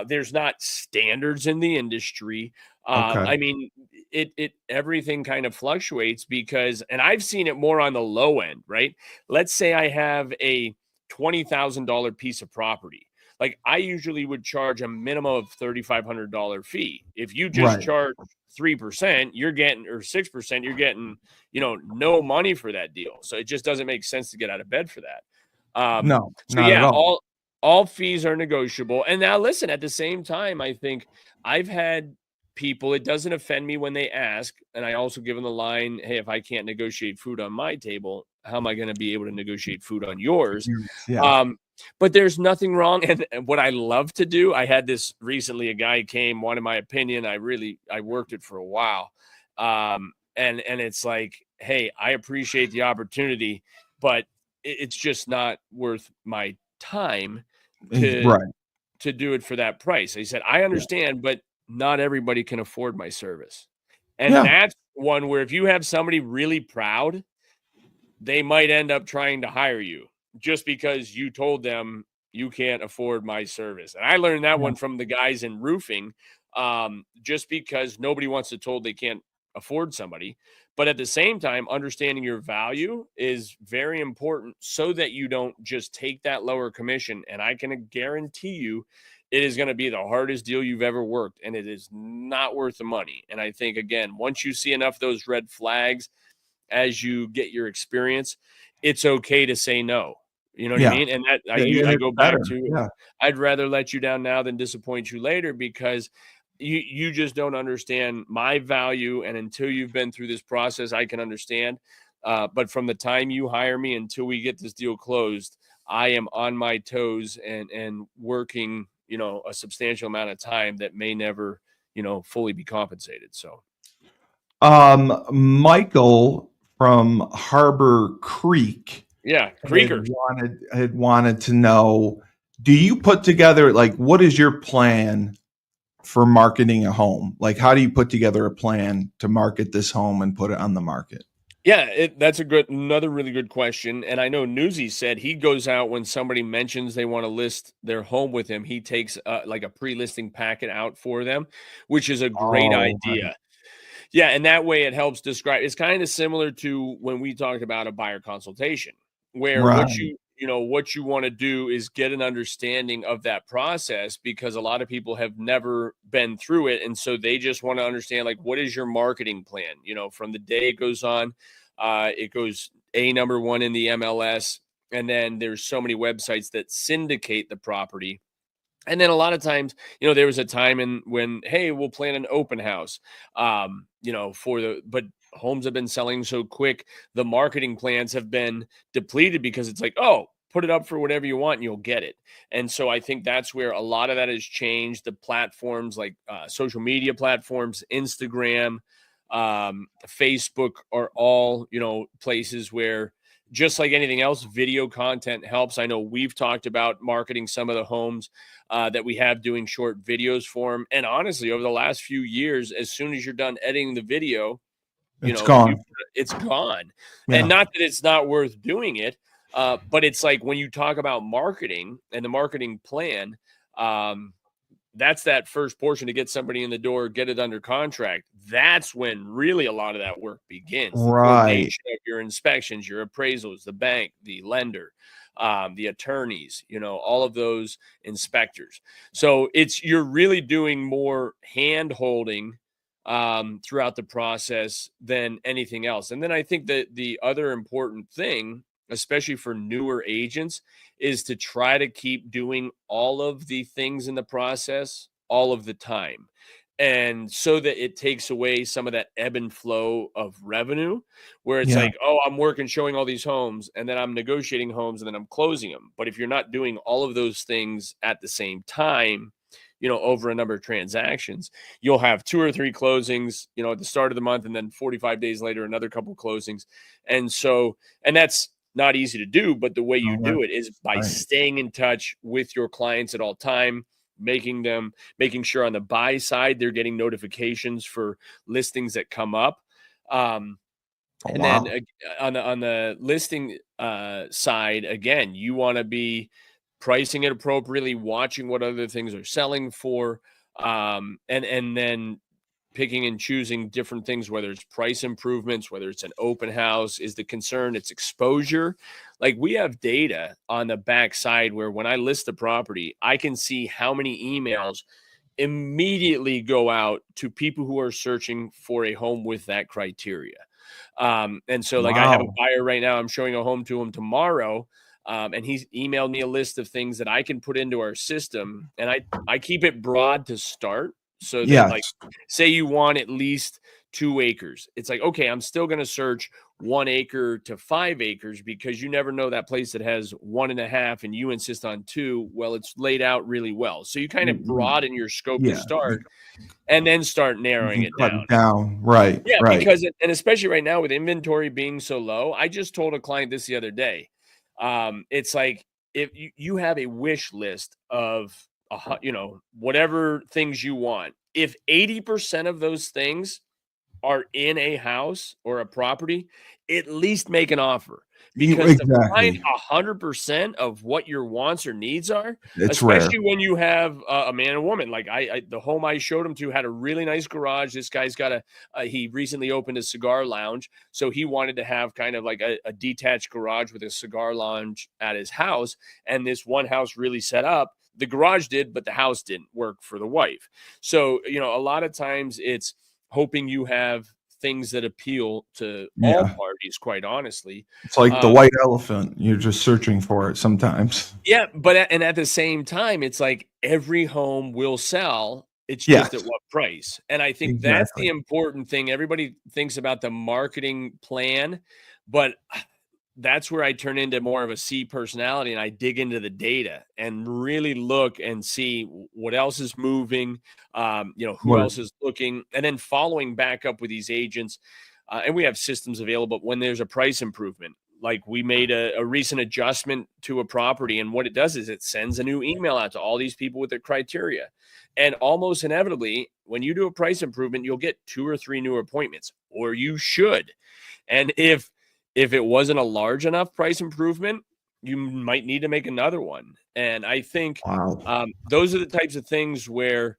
There's not standards in the industry. Okay. I mean, it everything kind of fluctuates because, and I've seen it more on the low end, right? Let's say I have a $20,000 piece of property. Like I usually would charge a minimum of $3,500 fee. If you just Right. charge 3%, you're getting, or 6%, you're getting, no money for that deal. So it just doesn't make sense to get out of bed for that. No, So not at yeah, all. all fees are negotiable. And now listen, at the same time, I think I've had people, it doesn't offend me when they ask, and I also give them the line, hey, if I can't negotiate food on my table, how am I going to be able to negotiate food on yours? Yeah. But there's nothing wrong. And what I love to do, I had this recently, a guy came, wanted my opinion. I worked it for a while. And it's like, hey, I appreciate the opportunity, but it's just not worth my time to Right. do it for that price. He said, I Yeah. understand, but not everybody can afford my service. And Yeah. that's one where if you have somebody really proud, they might end up trying to hire you just because you told them you can't afford my service. And I learned that Yeah. one from the guys in roofing, just because nobody wants to told they can't afford somebody. But at the same time, understanding your value is very important so that you don't just take that lower commission. And I can guarantee you it is going to be the hardest deal you've ever worked, and it is not worth the money. And I think, again, once you see enough of those red flags, as you get your experience, it's okay to say no. You know what I Yeah. mean? And that And I it's go better. back to, Yeah. I'd rather let you down now than disappoint you later, because you just don't understand my value. And until you've been through this process, I can understand. But from the time you hire me until we get this deal closed, I am on my toes and working, a substantial amount of time that may never, fully be compensated. So Michael from Harbor Creek yeah, had Creekers. wanted to know, do you put together, like, what is your plan for marketing a home? Like, how do you put together a plan to market this home and put it on the market? Yeah, that's another really good question. And I know Newsy said he goes out when somebody mentions they want to list their home with him. He takes like a pre-listing packet out for them, which is a great Oh, right. idea. Yeah, and that way it helps describe. It's kind of similar to when we talked about a buyer consultation, where Right. what you want to do is get an understanding of that process, because a lot of people have never been through it, and so they just want to understand, like, what is your marketing plan? From the day it goes on, it goes number one in the MLS, and then there's so many websites that syndicate the property. And then a lot of times, there was a time when, hey, we'll plan an open house, but homes have been selling so quick. The marketing plans have been depleted because it's like, oh, put it up for whatever you want and you'll get it. And so I think that's where a lot of that has changed. The platforms like social media platforms, Instagram, Facebook are all, places where, just like anything else, video content helps. I know we've talked about marketing some of the homes that we have, doing short videos for them. And honestly, over the last few years, as soon as you're done editing the video, It's gone. it's gone. Yeah. And not that it's not worth doing it, but it's like when you talk about marketing and the marketing plan, that's that first portion to get somebody in the door, get it under contract. That's when really a lot of that work begins. The Right. coordination of your inspections, your appraisals, the bank, the lender, the attorneys, all of those inspectors. So you're really doing more hand holding throughout the process than anything else. And then I think that the other important thing, especially for newer agents, is to try to keep doing all of the things in the process all of the time. And so that it takes away some of that ebb and flow of revenue, where it's Yeah. like, oh, I'm working, showing all these homes, and then I'm negotiating homes, and then I'm closing them. But if you're not doing all of those things at the same time, over a number of transactions, you'll have 2 or 3 closings, at the start of the month, and then 45 days later, another couple of closings. And that's not easy to do, but the way you do it is by staying in touch with your clients at all time, making sure on the buy side they're getting notifications for listings that come up. Then on the listing side, again, you want to be pricing it appropriately, watching what other things are selling for, and then picking and choosing different things, whether it's price improvements, whether it's an open house. Is the concern it's exposure? Like, we have data on the back side where when I list the property, I can see how many emails immediately go out to people who are searching for a home with that criteria. And so like, I have a buyer right now, I'm showing a home to him tomorrow. And he's emailed me a list of things that I can put into our system. And I keep it broad to start. So that, like, say you want at least 2 acres. It's like, okay, I'm still going to search 1 acre to 5 acres, because you never know that place that has 1.5 and you insist on 2. Well, it's laid out really well. So you kind of broaden your scope to start, and then start narrowing it down. Right. Yeah, right. because and especially right now with inventory being so low, I just told a client this the other day. It's like, if you have a wish list of whatever things you want, if 80% of those things are in a house or a property, at least make an offer, because to find 100% of what your wants or needs are, it's especially rare. when you have a man and woman. Like, the home I showed him to had a really nice garage. This guy's got he recently opened a cigar lounge, so he wanted to have kind of like a detached garage with a cigar lounge at his house. And this one house really set up. The garage did, but the house didn't work for the wife. So, a lot of times it's hoping you have things that appeal to all parties, quite honestly. It's like the white elephant. You're just searching for it sometimes. Yeah, but at the same time, it's like every home will sell. It's just at what price. And I think that's the important thing. Everybody thinks about the marketing plan, but that's where I turn into more of a C personality, and I dig into the data and really look and see what else is moving, who else is looking, and then following back up with these agents. And we have systems available when there's a price improvement. Like, we made a recent adjustment to a property, and what it does is it sends a new email out to all these people with their criteria. And almost inevitably, when you do a price improvement, you'll get 2 or 3 new appointments, or you should. And if it wasn't a large enough price improvement, you might need to make another one. And I think those are the types of things where,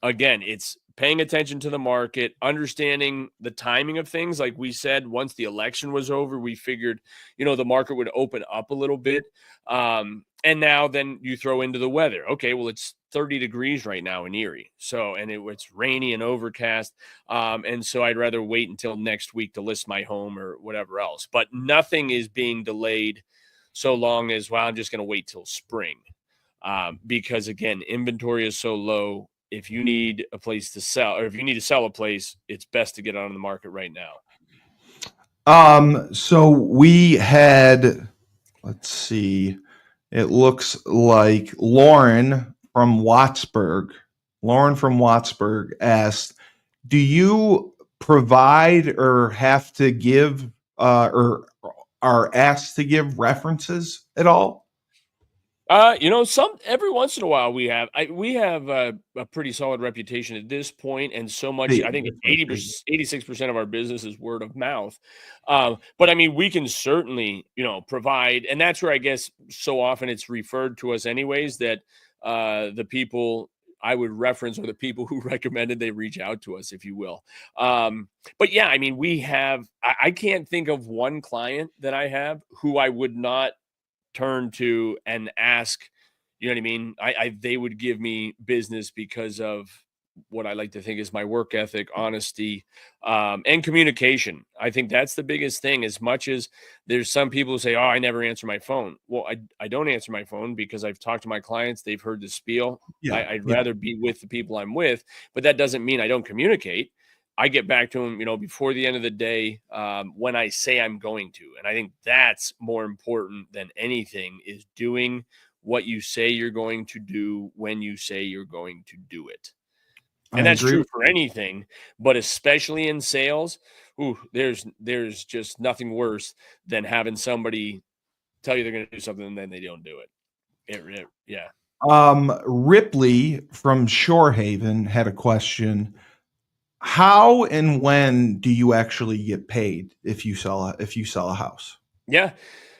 again, it's paying attention to the market, understanding the timing of things. Like we said, once the election was over, we figured, the market would open up a little bit. And now then you throw into the weather. Okay, well, it's 30 degrees right now in Erie. So, and it's rainy and overcast. And so I'd rather wait until next week to list my home or whatever else. But nothing is being delayed so long as, well, I'm just going to wait till spring. because again, inventory is so low. If you need a place to sell, or if you need to sell a place, it's best to get on the market right now. So we had, let's see, it looks like Lauren from Wattsburg. Lauren from Wattsburg asked, do you provide or have to give or are asked to give references at all? Some every once in a while we have a pretty solid reputation at this point, and so much. I think 80%, 86% of our business is word of mouth. But I mean, we can certainly provide, and that's where I guess so often it's referred to us anyways that the people I would reference are the people who recommended they reach out to us, if you will. But yeah, I mean, we have. I can't think of one client that I have who I would not turn to and ask, you know what I mean? They would give me business because of what I like to think is my work ethic, honesty, and communication. I think that's the biggest thing. As much as there's some people who say, "Oh, I never answer my phone." Well, I don't answer my phone because I've talked to my clients. They've heard the spiel. I'd rather be with the people I'm with, but that doesn't mean I don't communicate. I get back to them, before the end of the day, when I say I'm going to. And I think that's more important than anything is doing what you say you're going to do when you say you're going to do it. And that's true for anything, but especially in sales. There's just nothing worse than having somebody tell you they're going to do something and then they don't do it. Yeah. Ripley from Shorehaven had a question. How and when do you actually get paid if you sell a house? Yeah,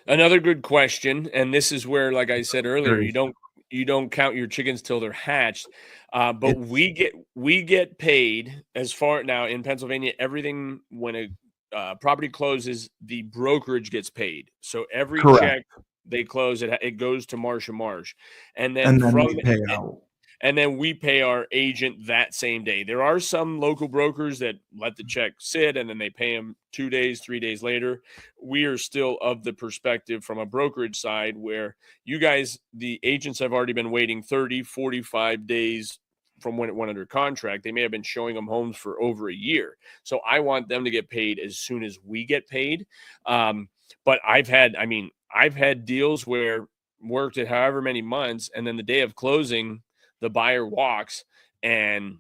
another good question, and this is where, like I said earlier, you don't count your chickens till they're hatched. But we get paid as far now in Pennsylvania. Everything when a property closes, the brokerage gets paid. So every check they close, it goes to Marsh and Marsh, and then from they pay out. And then we pay our agent that same day. There are some local brokers that let the check sit and then they pay them 2 days, 3 days later. We are still of the perspective from a brokerage side where you guys, the agents have already been waiting 30, 45 days from when it went under contract. They may have been showing them homes for over a year. So I want them to get paid as soon as we get paid. But I've had deals where worked at however many months, and then the day of closing, the buyer walks and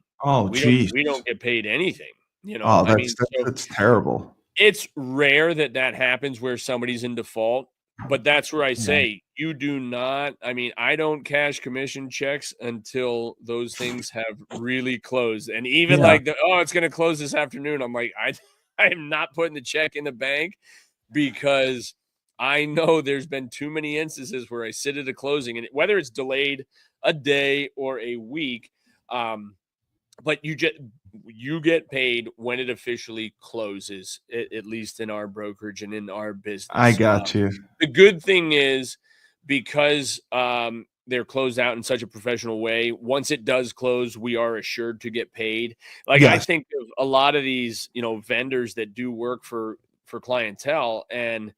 we don't get paid anything. That's terrible. It's rare that happens where somebody's in default, but that's where I say you do not. I mean, I don't cash commission checks until those things have really closed. And even it's going to close this afternoon. I'm like, I'm not putting the check in the bank because I know there's been too many instances where I sit at a closing and whether it's delayed a day or a week, but you get paid when it officially closes, at least in our brokerage and in our business. I got you. The good thing is because they're closed out in such a professional way, once it does close, we are assured to get paid. I think of a lot of these, vendors that do work for clientele, and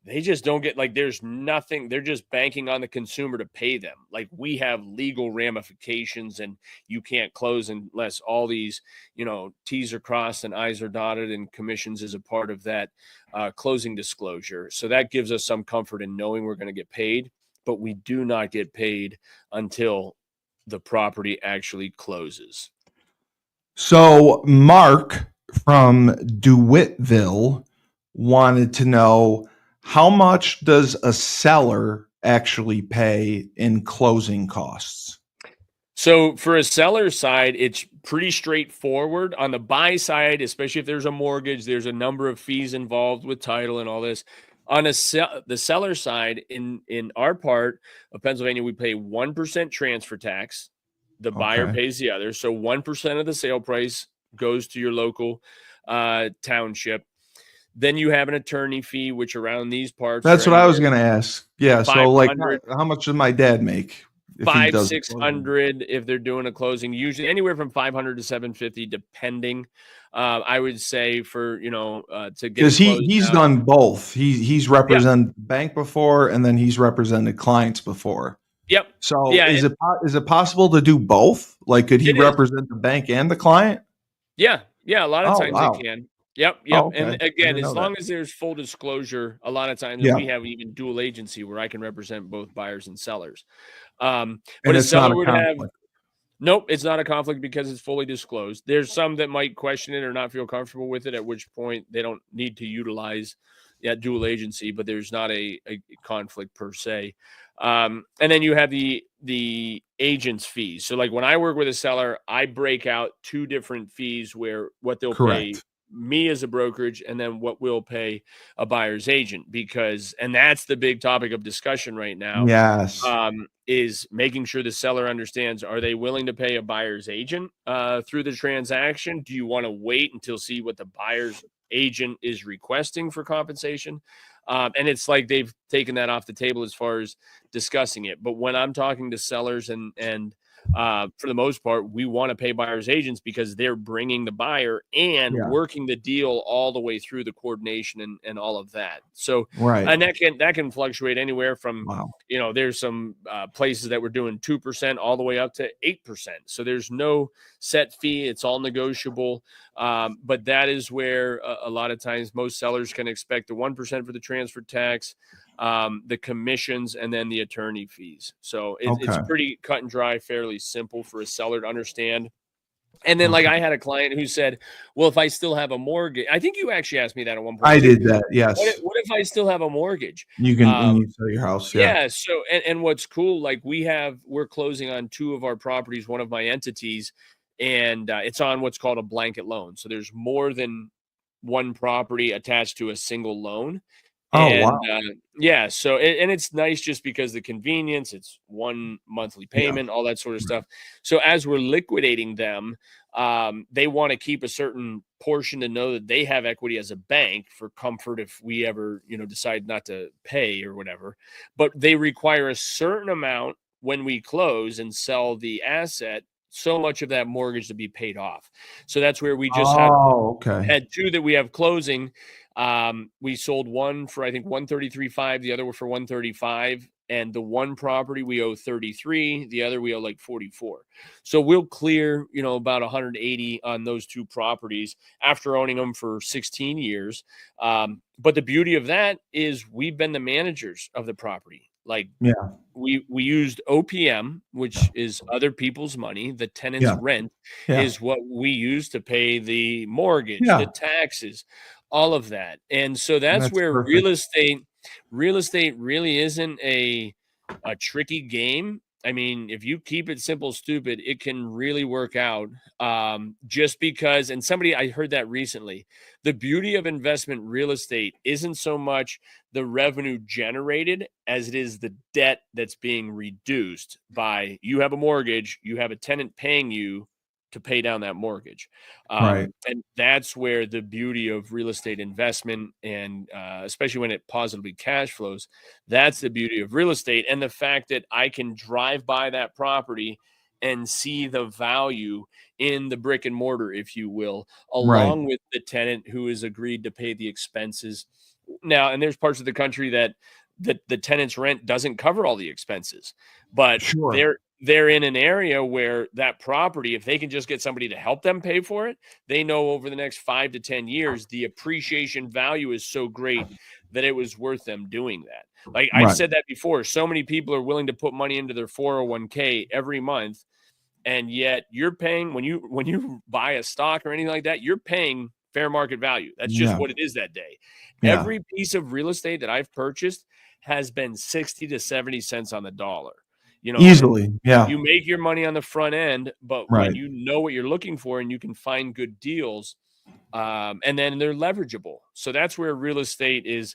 they just don't get there's nothing. They're just banking on the consumer to pay them. We have legal ramifications and you can't close unless all these, T's are crossed and I's are dotted and commissions is a part of that closing disclosure. So that gives us some comfort in knowing we're going to get paid, but we do not get paid until the property actually closes. So Mark from DeWittville wanted to know, how much does a seller actually pay in closing costs? So for a seller side, it's pretty straightforward. On the buy side, especially if there's a mortgage, there's a number of fees involved with title and all this. On the seller side, in our part of Pennsylvania, we pay 1% transfer tax. The buyer pays the other. So 1% of the sale price goes to your local township. Then you have an attorney fee, which around these parts. That's what I was going to ask. Yeah. So how much does my dad make? $500-$600 if they're doing a closing, usually anywhere from $500 to $750, depending. I would say for to get, because he's done both. He's represented the bank before, and then he's represented clients before. Yep. So Yeah. is it possible to do both? Like, could he It is. represent the bank and the client? Yeah. A lot of Oh, times they wow. can. Yep. Oh, okay. And I again, didn't as know that. long as there's full disclosure, a lot of times, and Yeah. we have even dual agency where I can represent both buyers and sellers. And But a it's not seller a would have, conflict. nope, it's not a conflict because it's fully disclosed. There's some that might question it or not feel comfortable with it, at which point they don't need to utilize dual agency, but there's not a conflict per se. And then you have the agent's fees. So like when I work with a seller, I break out two different fees where what they'll pay Correct. me as a brokerage and then what we'll pay a buyer's agent, because and that's the big topic of discussion right now, Yes. is making sure the seller understands, are they willing to pay a buyer's agent through the transaction? Do you want to wait until see what the buyer's agent is requesting for compensation? And it's like they've taken that off the table as far as discussing it. But when I'm talking to sellers and for the most part, we want to pay buyers agents because they're bringing the buyer and Yeah. working the deal all the way through the coordination and all of that. So, Right. and that can fluctuate anywhere from, Wow. there's some places that we're doing 2% all the way up to 8%. So there's no set fee. It's all negotiable. But that is where a lot of times most sellers can expect the 1% for the transfer tax, the commissions, and then the attorney fees. So it's Okay. pretty cut and dry, fairly simple for a seller to understand. And then, like, Okay. I had a client who said, well, if I still have a mortgage, I think you actually asked me that at one point I too. did that. Yes. What if I still have a mortgage? You can, and you sell your house. Yeah. Yeah. So, and what's cool, like we're closing on two of our properties, one of my entities, and it's on what's called a blanket loan. So there's more than one property attached to a single loan. Oh, And wow. yeah, so and it's nice just because the convenience, it's one monthly Yeah. payment, all that sort of stuff. So as we're liquidating them, they want to keep a certain portion to know that they have equity as a bank for comfort if we ever, decide not to pay or whatever. But they require a certain amount when we close and sell the asset, so much of that mortgage to be paid off. So that's where we just Oh, okay. had two that we have closing. We sold one for I think 133.5, the other one for 135, and the one property we owe 33, the other we owe like 44. So we'll clear, about 180 on those two properties after owning them for 16 years. But the beauty of that is we've been the managers of the property. Like, Yeah. we used OPM, which is other people's money. The tenant's Yeah. rent Yeah. is what we use to pay the mortgage, Yeah. the taxes, all of that. And so that's That's where perfect. real estate really isn't a tricky game. I mean, if you keep it simple, stupid, it can really work out. Just because, and somebody, I heard that recently, the beauty of investment real estate isn't so much the revenue generated as it is the debt that's being reduced by, you have a mortgage, you have a tenant paying you to pay down that mortgage. Right. And that's where the beauty of real estate investment, and especially when it positively cash flows, that's the beauty of real estate. And the fact that I can drive by that property and see the value in the brick and mortar, if you will, Right. along with the tenant who has agreed to pay the expenses. Now, and there's parts of the country that the tenant's rent doesn't cover all the expenses, but Sure. they're in an area where that property, if they can just get somebody to help them pay for it, they know over the next 5 to 10 years, the appreciation value is so great that it was worth them doing that. Like I've Right. said that before, so many people are willing to put money into their 401k every month, and yet you're paying when you buy a stock or anything like that, you're paying fair market value. That's just Yeah. what it is that day. Yeah. Every piece of real estate that I've purchased has been 60 to 70 cents on the dollar. And Easily. Yeah. you make your money on the front end, but when Right. you know what you're looking for and you can find good deals, and then they're leverageable. So that's where real estate is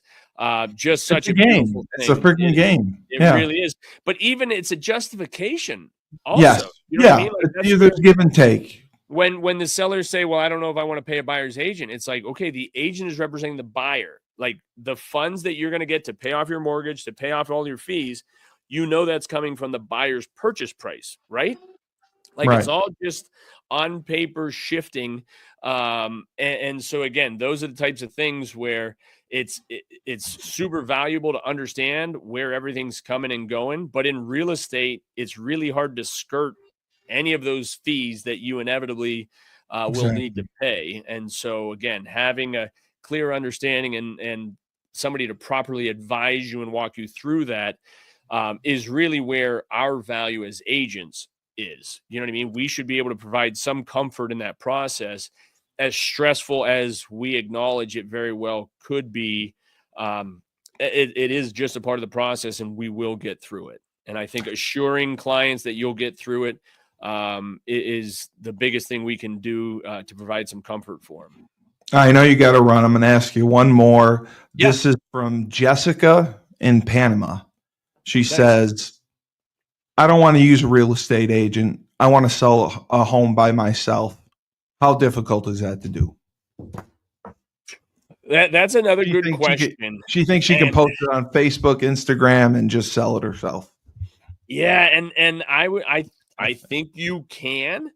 just It's such a a game. beautiful It's a thing. freaking game. It Yeah. really is. But even it's a justification Yes. also. You know what I Yeah. mean? Like that's There's give and take. when the sellers say, well, I don't know if I want to pay a buyer's agent, it's like, okay, the agent is representing the buyer. Like the funds that you're going to get to pay off your mortgage, to pay off all your fees, that's coming from the buyer's purchase price, right? Like Right. it's all just on paper shifting. And so again, those are the types of things where it's super valuable to understand where everything's coming and going. But in real estate, it's really hard to skirt any of those fees that you inevitably will need to Exactly. pay. And so again, having a clear understanding and somebody to properly advise you and walk you through that is really where our value as agents is. You know what I mean? We should be able to provide some comfort in that process, as stressful as we acknowledge it very well could be. It is just a part of the process, and we will get through it. And I think assuring clients that you'll get through it is the biggest thing we can do to provide some comfort for them. I know you got to run. I'm going to ask you one more. Yeah. This is from Jessica in Panama. She Nice. says, I don't want to use a real estate agent. I want to sell a home by myself. How difficult is that to do? That's another She good thinks question. She thinks she can And- post it on Facebook, Instagram, and just sell it herself. Yeah, and I think you can,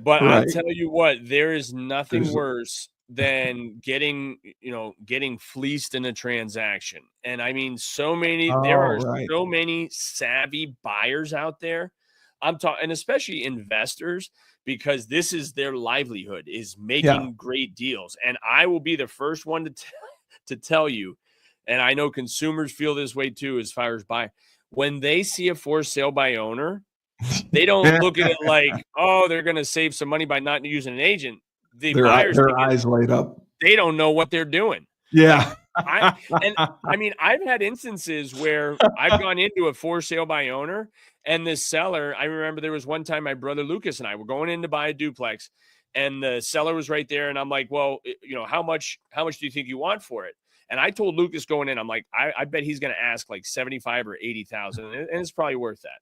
but I'll Right. tell you what, there is nothing There's- worse than getting fleeced in a transaction. And I mean, there are right. so many savvy buyers out there. I'm talking, and especially investors, because this is their livelihood, is making great deals. And I will be the first one to tell you, and I know consumers feel this way too, as far as buy. When they see a for sale by owner, they don't look at it like, oh, they're going to save some money by not using an agent. The buyers, their eyes light up. they don't know what they're doing. Yeah. I mean, I've had instances where I've gone into a for sale by owner, and the seller, I remember there was one time my brother Lucas and I were going in to buy a duplex, and the seller was right there, and I'm like, well, how much do you think you want for it? And I told Lucas going in, I'm like, I bet he's going to ask like 75 or 80,000, and it's probably worth that.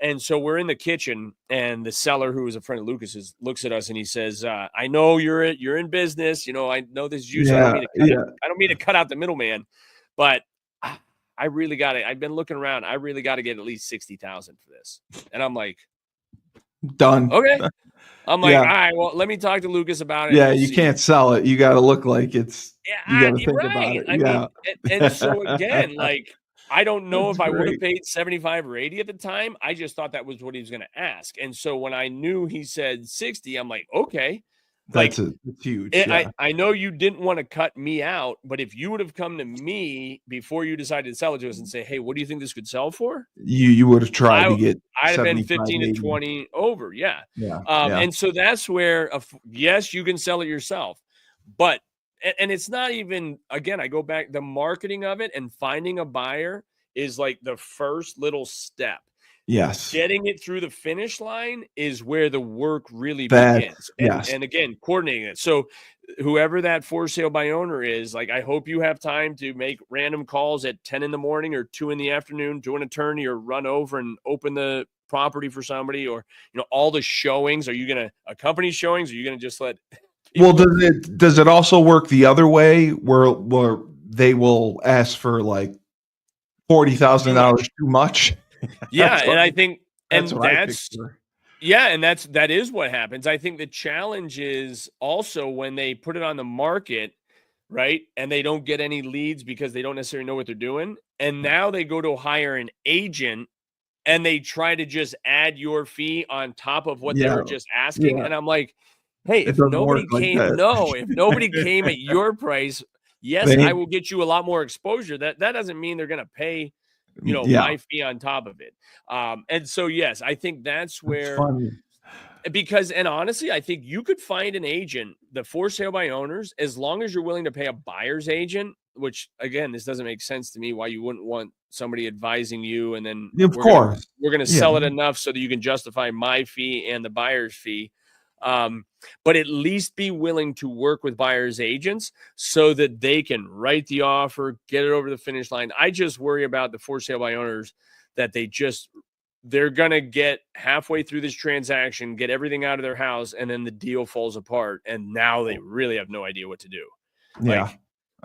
And so we're in the kitchen, and the seller, who is a friend of Lucas's, looks at us and he says, I know you're in business. I know this is you. So I don't mean to cut out the middleman, but I really got it. I've been looking around. I really got to get at least 60,000 for this. And I'm like, done. Okay. I'm like, all right, well, let me talk to Lucas about it. Yeah, you can't sell it. You got to look like it's. You got to think right. about it. I mean, and so again, like, I don't know if I would have paid 75 or 80 at the time. I just thought that was what he was going to ask. And so when I knew he said 60, I'm like, okay. It's huge. I know you didn't want to cut me out, but if you would have come to me before you decided to sell it to us and say, hey, what do you think this could sell for? You would have tried to get. I'd have been 15 to 20 over. Yeah. And so that's where, yes, you can sell it yourself, but and it's not even, again, I go back, the marketing of it and finding a buyer is like the first little step. Yes. Getting it through the finish line is where the work really begins. And again, coordinating it. So whoever that for sale by owner is, like, I hope you have time to make random calls at 10 in the morning or 2 in the afternoon to an attorney, or run over and open the property for somebody, or, all the showings. Are you going to accompany showings? Or are you going to just let Well, does it also work the other way where they will ask for like $40,000 too much? Yeah, and I think that is what happens. I think the challenge is also when they put it on the market, right? And they don't get any leads because they don't necessarily know what they're doing. And now they go to hire an agent and they try to just add your fee on top of what they were just asking. And I'm like, hey, if nobody came at your price, yes, I will get you a lot more exposure. That doesn't mean they're going to pay, my fee on top of it. And so, yes, I think that's where, and honestly, I think you could find an agent, the for sale by owners, as long as you're willing to pay a buyer's agent, which, again, this doesn't make sense to me why you wouldn't want somebody advising you. And then we're going to sell it enough so that you can justify my fee and the buyer's fee. But at least be willing to work with buyers agents so that they can write the offer, get it over the finish line. I just worry about the for sale by owners that they're going to get halfway through this transaction, get everything out of their house, and then the deal falls apart. And now they really have no idea what to do. Yeah.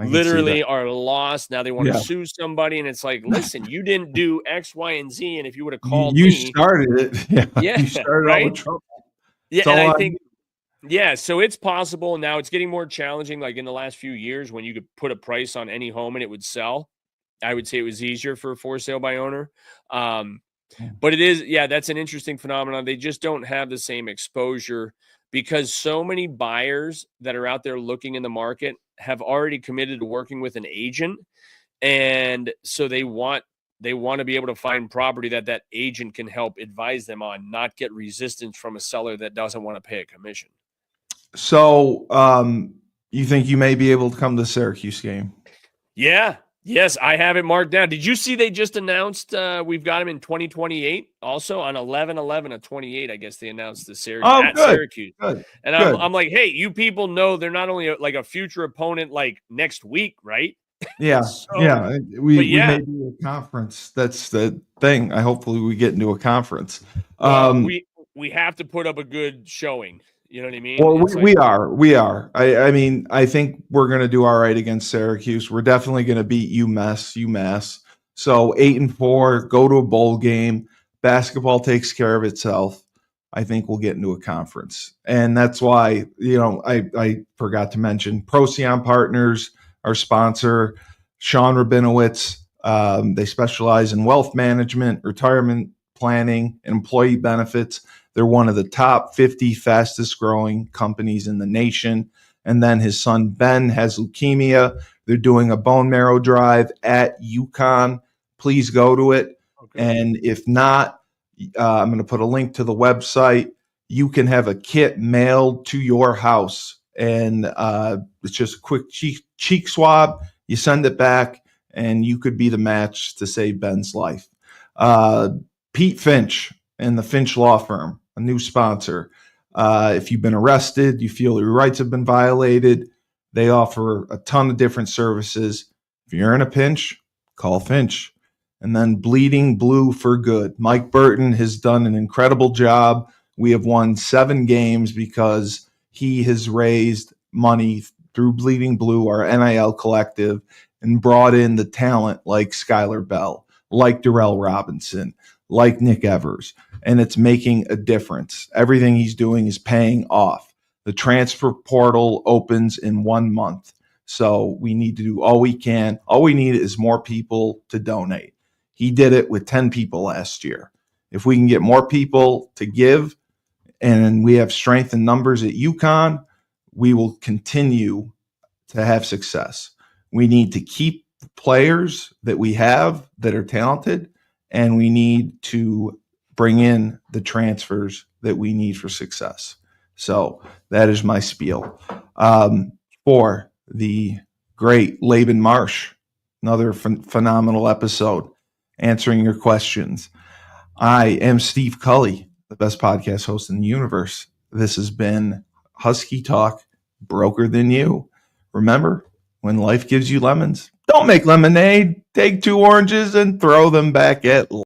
Literally are lost. Now they want to sue somebody. And it's like, listen, you didn't do X, Y, and Z. And if you would have called me, started it. Yeah. You started all the trouble. Yeah, So and I think so it's possible. Now it's getting more challenging. Like in the last few years, when you could put a price on any home and it would sell, I would say it was easier for sale by owner. But it is, that's an interesting phenomenon. They just don't have the same exposure because so many buyers that are out there looking in the market have already committed to working with an agent. And so they want to be able to find property that agent can help advise them on, not get resistance from a seller that doesn't want to pay a commission. So, you think you may be able to come to the Syracuse game? Yeah. Yes, I have it marked down. Did you see they just announced we've got him in 2028 also on 11/11 of 28? I guess they announced the Oh, good, Syracuse. good, And good. I'm like, hey, you people know they're not only like a future opponent like next week, right? Yeah, So, yeah. but We may do a conference. That's the thing. Hopefully we get into a conference. Well, we have to put up a good showing. You know what I mean? Well, It's we like, are. We are. I mean, I think we're going to do all right against Syracuse. We're definitely going to beat UMass. So 8-4, go to a bowl game. Basketball takes care of itself. I think we'll get into a conference. And that's why, I forgot to mention Procyon Partners, our sponsor, Sean Rabinowitz. They specialize in wealth management, retirement planning, and employee benefits. They're one of the top 50 fastest growing companies in the nation. And then his son, Ben, has leukemia. They're doing a bone marrow drive at UConn. Please go to it. okay. And if not, I'm going to put a link to the website. You can have a kit mailed to your house. And it's just a quick cheek swab. You send it back, and you could be the match to save Ben's life. Pete Finch and the Finch Law Firm, a new sponsor. If you've been arrested, you feel your rights have been violated, they offer a ton of different services. If you're in a pinch, call Finch. And then Bleeding Blue for Good. Mike Burton has done an incredible job. We have won 7 games because he has raised money through Bleeding Blue, our NIL collective, and brought in the talent like Skylar Bell, like Darrell Robinson, like Nick Evers. And it's making a difference. Everything he's doing is paying off. The transfer portal opens in 1 month. So we need to do all we can. All we need is more people to donate. He did it with 10 people last year. If we can get more people to give and we have strength in numbers at UConn, we will continue to have success. We need to keep players that we have that are talented, and we need to bring in the transfers that we need for success. So that is my spiel. For the great Laban Marsh, another phenomenal episode answering your questions. I am Steve Cully, the best podcast host in the universe. This has been Husky Talk, Broker Than You. Remember, when life gives you lemons, don't make lemonade. Take 2 oranges and throw them back at